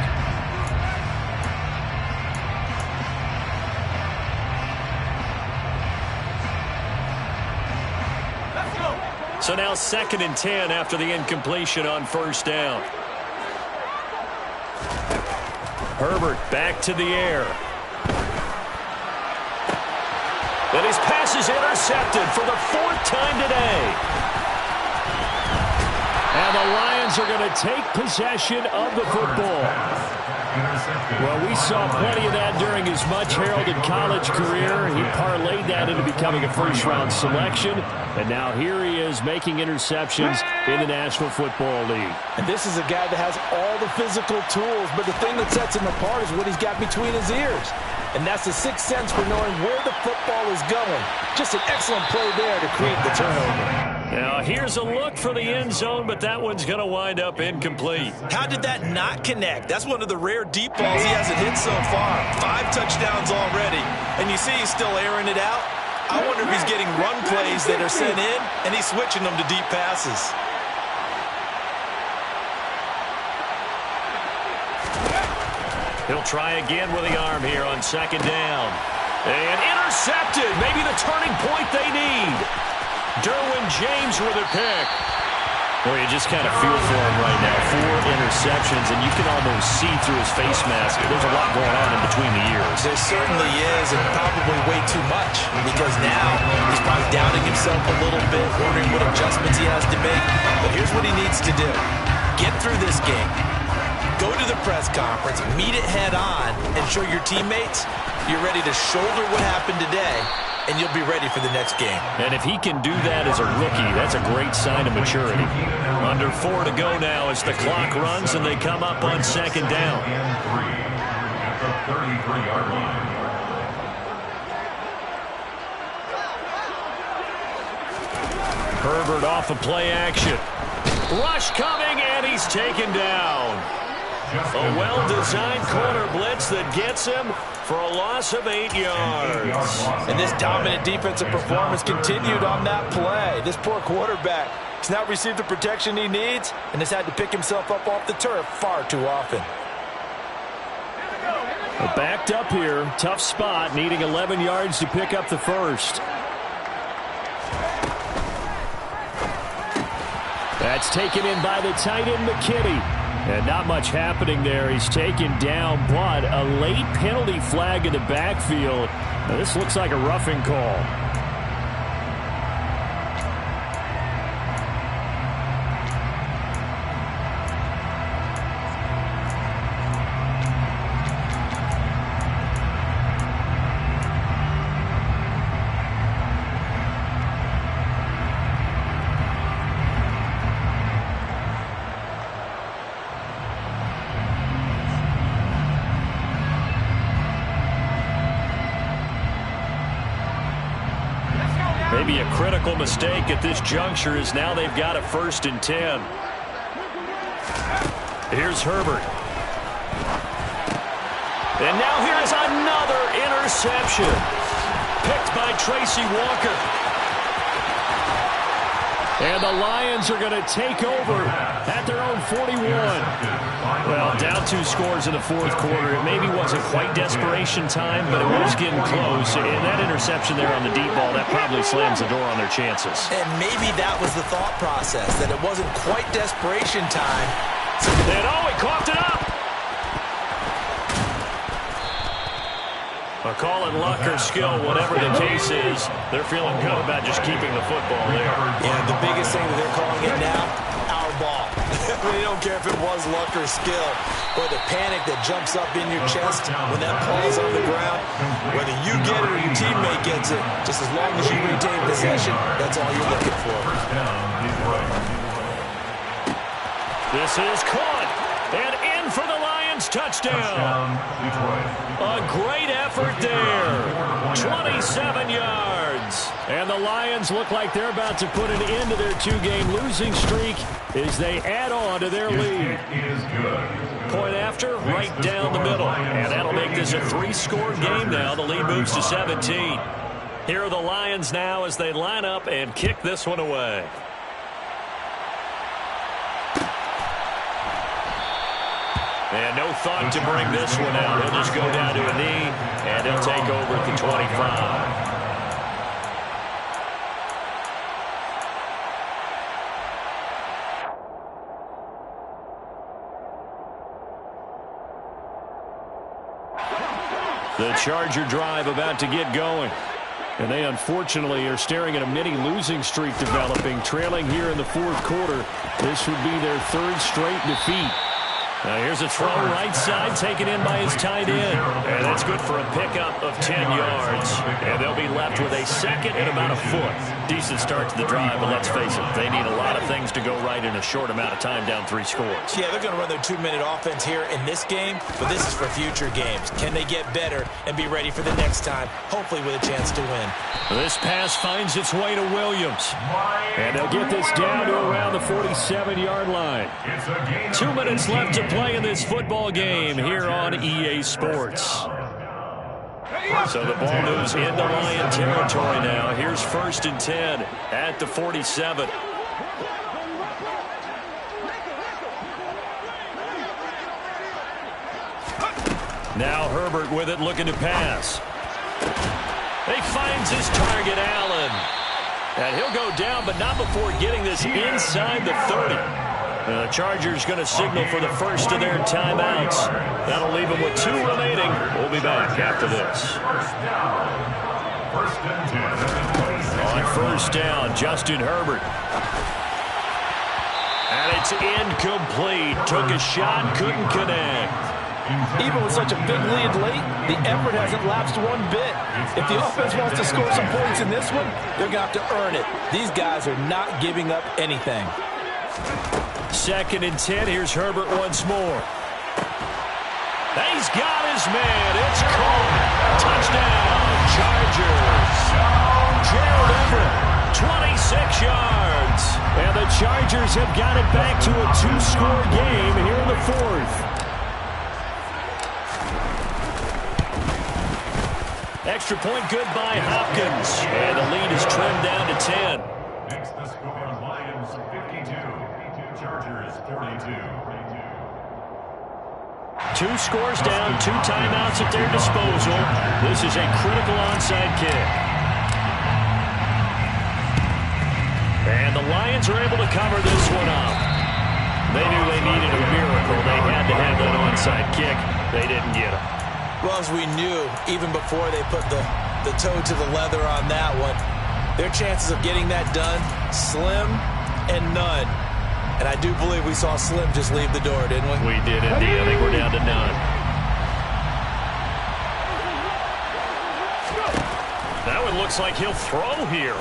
So now 2nd and 10 after the incompletion on first down. Herbert back to the air. And his pass is intercepted for the 4th time today. And the Lions are going to take possession of the football. Well, we saw plenty of that during his much-heralded college career. He parlayed that into becoming a first-round selection. And now here he is making interceptions in the National Football League. And this is a guy that has all the physical tools, but the thing that sets him apart is what he's got between his ears. And that's the sixth sense for knowing where the football is going. Just an excellent play there to create the turnover. Now, here's a look for the end zone, but that one's going to wind up incomplete. How did that not connect? That's one of the rare deep balls he hasn't hit so far. 5 touchdowns already, and you see he's still airing it out. I wonder if he's getting run plays that are sent in, and he's switching them to deep passes. He'll try again with the arm here on 2nd down. And intercepted. Maybe the turning point they need. Derwin James with a pick. Well, you just kind of feel for him right now. 4 interceptions, and you can almost see through his face mask. There's a lot going on in between the ears. There certainly is, and probably way too much, because now he's probably doubting himself a little bit, wondering what adjustments he has to make. But here's what he needs to do. Get through this game. Go to the press conference, meet it head on, and show your teammates you're ready to shoulder what happened today, and you'll be ready for the next game. And if he can do that as a rookie, that's a great sign of maturity. Under 4 to go now as the clock runs and they come up on 2nd down. At the 33-yard line. Herbert off of play action. Rush coming, and he's taken down. A well-designed corner blitz that gets him for a loss of 8 yards. And this dominant defensive performance continued on that play. This poor quarterback has not received the protection he needs and has had to pick himself up off the turf far too often. Backed up here, tough spot, needing 11 yards to pick up the first. That's taken in by the tight end, McKinney. And not much happening there. He's taken down, but a late penalty flag in the backfield. Now, this looks like a roughing call. Maybe a critical mistake at this juncture is now they've got a 1st and 10. Here's Herbert. And now here's another interception. Picked by Tracy Walker. And the Lions are going to take over at their own 41. Well, down 2 scores in the 4th quarter. It maybe wasn't quite desperation time, but it was getting close. And that interception there on the deep ball, that probably slams the door on their chances. And maybe that was the thought process, that it wasn't quite desperation time. And he coughed it up. Call it luck or skill, whatever the case is, they're feeling good about just keeping the football there. Yeah, the biggest thing that they're calling it now, our ball. They don't care if it was luck or skill, or the panic that jumps up in your chest when that ball is on the ground. Whether you get it or your teammate gets it, just as long as you retain possession, that's all you're looking for. This is caught, and in for the Lions touchdown. A great effort there. 27 yards. And the Lions look like they're about to put an end to their 2-game losing streak as they add on to their lead. Point after, right down the middle. And that'll make this a 3-score game now. The lead moves to 17. Here are the Lions now as they line up and kick this one away. And no thought to bring this one out. He'll just go down to a knee, and he'll take over at the 25. The Charger drive about to get going. And they unfortunately are staring at a mini losing streak developing, trailing here in the fourth quarter. This would be their third straight defeat. Now here's a throw right side taken in by his tight end. And that's good for a pickup of 10 yards. And they'll be left with a second and about a foot. Decent start to the drive, but let's face it, they need a lot of things to go right in a short amount of time, down 3 scores. Yeah, they're going to run their 2-minute offense here in this game, but this is for future games. Can they get better and be ready for the next time, hopefully with a chance to win? This pass finds its way to Williams. And they'll get this down to around the 47-yard line. 2 minutes left to play in this football game here on EA Sports. So the ball moves into Lion territory now. Here's 1st and 10 at the 47. Now Herbert with it, looking to pass. He finds his target, Allen. And he'll go down, but not before getting this inside the 30. The Chargers going to signal for the first of their timeouts. That'll leave them with 2 remaining. We'll be back after this. On 1st down, Justin Herbert. And it's incomplete. Took a shot, couldn't connect. Even with such a big lead late, the effort hasn't lapsed one bit. If the offense wants to score some points in this one, they're going to have to earn it. These guys are not giving up anything. 2nd and 10. Here's Herbert once more. He's got his man. It's caught. Touchdown, Chargers. Gerald Everett, 26 yards. And the Chargers have got it back to a 2-score game here in the 4th. Extra point good by Hopkins. And the lead is trimmed down to 10. Next, the score, Lions 52, Chargers 42. 2 scores down, 2 timeouts at their disposal. This is a critical onside kick. And the Lions are able to cover this one up. They knew they needed a miracle. They had to have that onside kick. They didn't get it. Well, as we knew, even before they put the toe to the leather on that one, their chances of getting that done, slim and none. And I do believe we saw Slim just leave the door, didn't we? We did indeed. I think we're down to none. Now it looks like he'll throw here.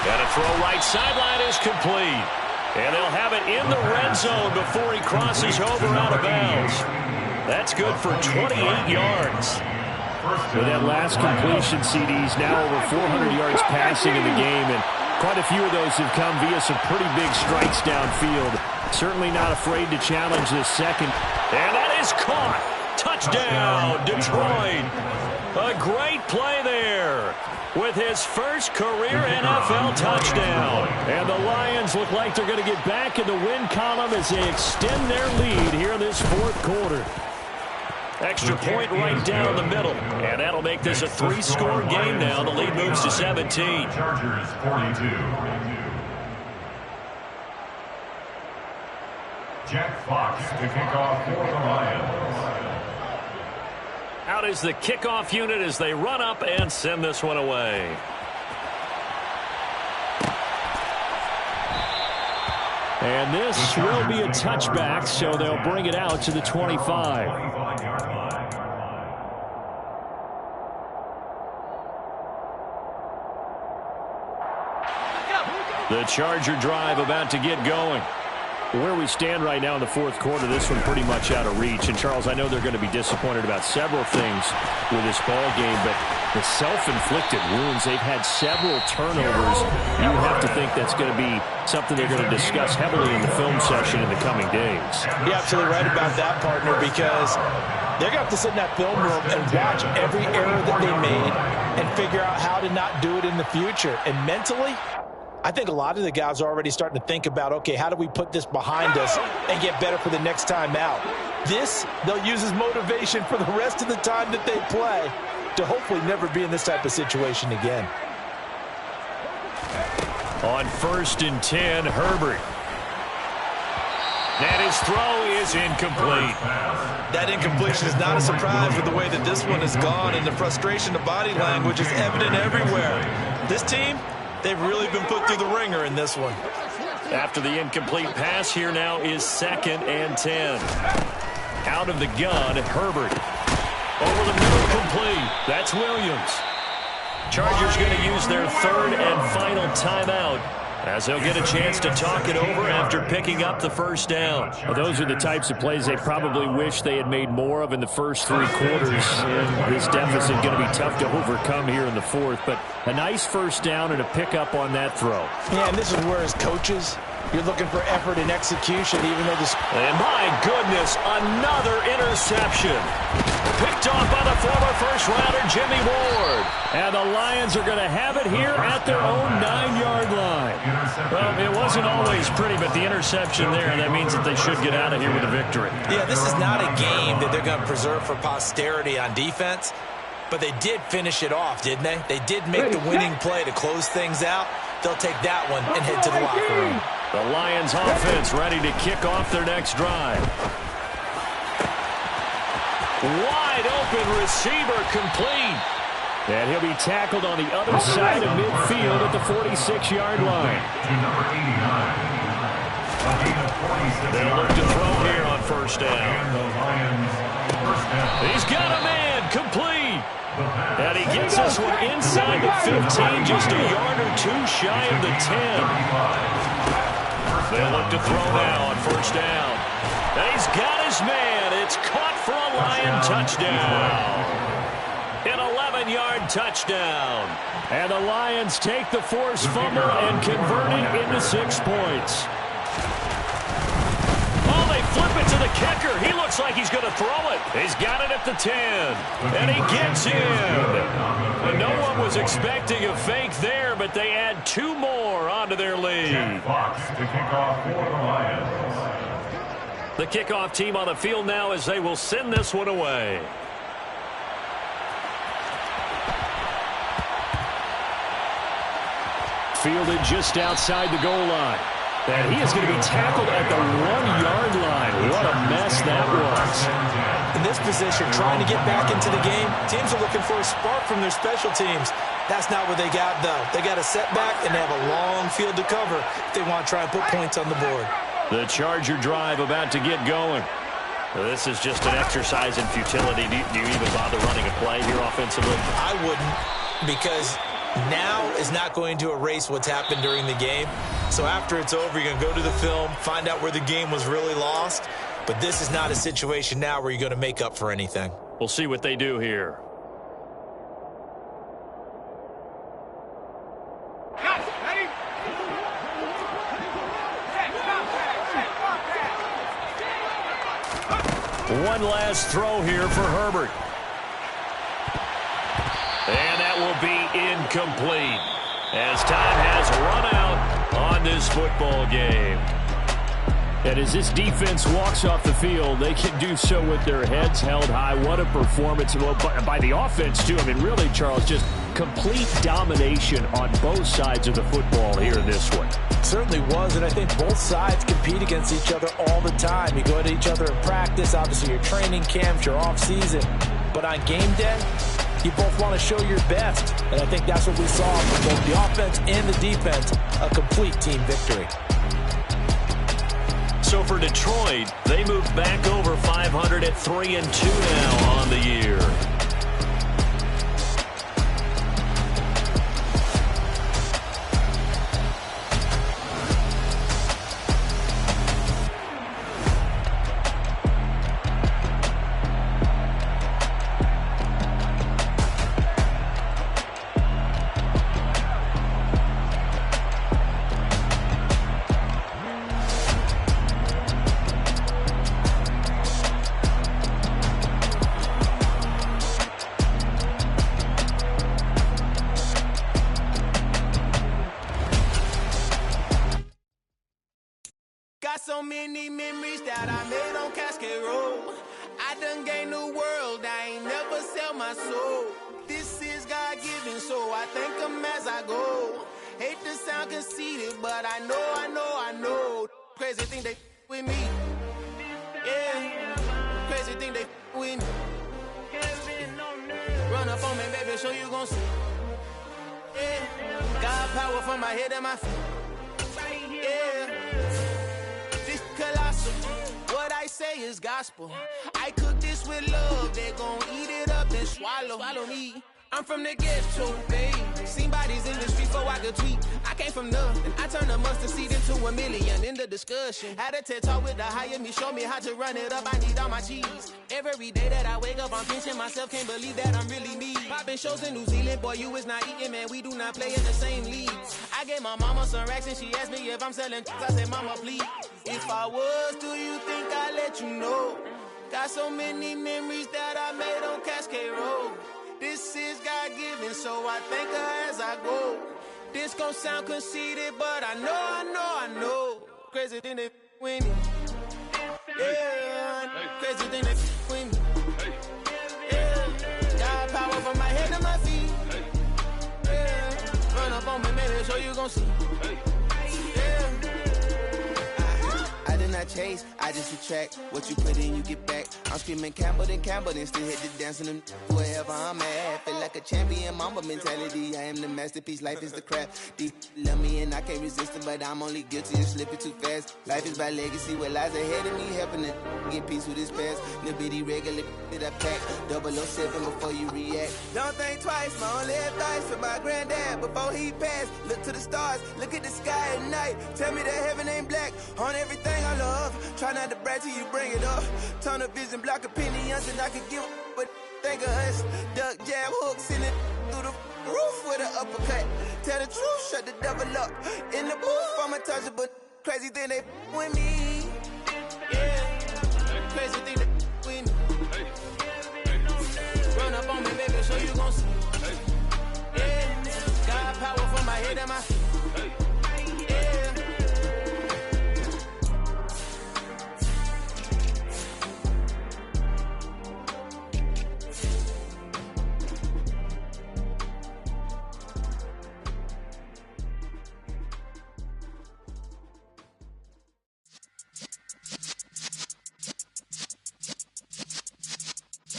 And a throw right sideline is complete. And they'll have it in the red zone before he crosses over out of bounds. That's good for 28 yards. With that last completion, CD's now over 400 yards passing in the game, and quite a few of those have come via some pretty big strikes downfield. Certainly not afraid to challenge this second. And that is caught. Touchdown, Detroit. A great play there with his first career NFL touchdown. And the Lions look like they're going to get back in the win column as they extend their lead here in this 4th quarter. Extra point right down the middle. And that'll make this a 3-score game now. The lead moves to 17. Chargers 42. Jack Fox to kick off for the Lions. Out is the kickoff unit as they run up and send this one away. And this will be a touchback, so they'll bring it out to the 25. The Charger drive about to get going. Where we stand right now in the 4th quarter, this one pretty much out of reach. And, Charles, I know they're going to be disappointed about several things with this ball game, but the self-inflicted wounds, they've had several turnovers. You have to think that's going to be something they're going to discuss heavily in the film session in the coming days. You're absolutely right about that, partner, because they're going to have to sit in that film room and watch every error that they made and figure out how to not do it in the future. And mentally, I think a lot of the guys are already starting to think about, okay, how do we put this behind us and get better for the next time out? This, they'll use as motivation for the rest of the time that they play to hopefully never be in this type of situation again. On 1st and 10, Herbert. And his throw is incomplete. That incompletion is not a surprise with the way that this one has gone, and the frustration, the body language is evident everywhere. This team, they've really been put through the ringer in this one. After the incomplete pass, here now is 2nd and 10. Out of the gun, Herbert. Over the middle, complete. That's Williams. Chargers going to use their 3rd and final timeout, as they'll get a chance to talk it over after picking up the first down. Well, those are the types of plays they probably wish they had made more of in the first 3 quarters. And this deficit going to be tough to overcome here in the 4th. But a nice first down and a pickup on that throw. Yeah, and this is where, as coaches, you're looking for effort and execution, even though this... And my goodness, another interception. Picked off by the former first-rounder Jimmy Ward. And the Lions are going to have it here at their own 9-yard line. Well, it wasn't always pretty, but the interception there, that means that they should get out of here with a victory. Yeah, this is not a game that they're going to preserve for posterity on defense, but they did finish it off, didn't they? They did make the winning play to close things out. They'll take that one and head to the locker room. The Lions offense ready to kick off their next drive. Wide open receiver, complete. And he'll be tackled on the other side of midfield at the 46-yard line. They'll look to throw here on first down. He's got a man, complete. And he gets this one inside the 15, just a yard or 2 shy of the 10. They'll look to throw now on first down. And he's got his man. It's caught for a Lion touchdown. An 11-yard touchdown. And the Lions take the forced fumble and convert it into 6 points. Oh, they flip it to the kicker. He looks like he's going to throw it. He's got it at the 10. And he gets in. And no one was expecting a fake there, but they add 2 more onto their lead. The kickoff team on the field now as they will send this one away. Fielded just outside the goal line. And he is going to be tackled at the 1-yard line. What a mess that was. In this position, trying to get back into the game, teams are looking for a spark from their special teams. That's not what they got, though. They got a setback, and they have a long field to cover if they want to try and put points on the board. The Charger drive about to get going. This is just an exercise in futility. Do you even bother running a play here offensively? I wouldn't, because now is not going to erase what's happened during the game. So after it's over, you're going to go to the film, find out where the game was really lost. But this is not a situation now where you're going to make up for anything. We'll see what they do here. One last throw here for Herbert. And that will be incomplete as time has run out on this football game. And as this defense walks off the field, they can do so with their heads held high. What a performance by the offense, too. I mean, really, Charles, just complete domination on both sides of the football here in this one. Certainly was, and I think both sides compete against each other all the time. You go at each other in practice, obviously your training camps, your off-season. But on game day, you both want to show your best. And I think that's what we saw from both the offense and the defense, a complete team victory. So for Detroit, they move back over 500 at 3-2 now on the year. So many memories that I made on Cascade Road. I done gained the world, I ain't never sell my soul. This is God-given, so I thank him as I go. Hate to sound conceited, but I know. Crazy thing they with me. Yeah, crazy thing they with me. Run up on me, baby, show you gon' see. Yeah, got power from my head and my feet. Yeah, this colossal. What I say is gospel. I cook this with love. They gon' eat it up and swallow me. I'm from the ghetto, babe. Seen bodies in the street before I could tweet. I came from nothing. I turned a mustard seed into $1 million in the discussion. Had a TED talk with the higher me, show me how to run it up. I need all my cheese. Every day that I wake up, I'm pinching myself. Can't believe that I'm really me. Popping shows in New Zealand, boy, you is not eating, man. We do not play in the same league. I gave my mama some racks and she asked me if I'm selling. I said, mama, please. If I was, do you think I'd let you know? Got so many memories that I made on Cascade Road. This is God-given, so I thank her as I go. This gon' sound conceited, but I know. Crazy thing they with me. Yeah, crazy thing they with me. Yeah, got power from my head to my feet. Yeah, run up on me, maybe so you gon' see. Yeah. I did not chase, I just attract. What you put in, you get back. I'm screaming Campbell, then still hit the dance and wherever I'm at. Feel like a champion, mamba mentality. I am the masterpiece, life is the craft. Deep love me and I can't resist it, but I'm only guilty of slipping too fast. Life is by legacy, what lies ahead of me, helping to get peace with this past. Little bitty regular that I pack, 007 before you react. Don't think twice, my only advice for my granddad before he passed. Look to the stars, look at the sky at night. Tell me that heaven ain't black on everything I love. Try not to brag till you bring it up. Tunnel vision, block opinions, and I could give but think of us. Duck, jab, hooks in it through the roof with an uppercut. Tell the truth, shut the devil up. In the booth, I'm untouchable. Crazy thing they with me. Yeah, crazy thing they with me. Run up on me, baby, so you gon' see. Yeah, got power from my head and my feet.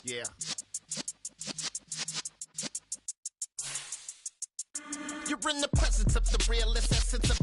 Yeah. You're in the presence of the realest essence of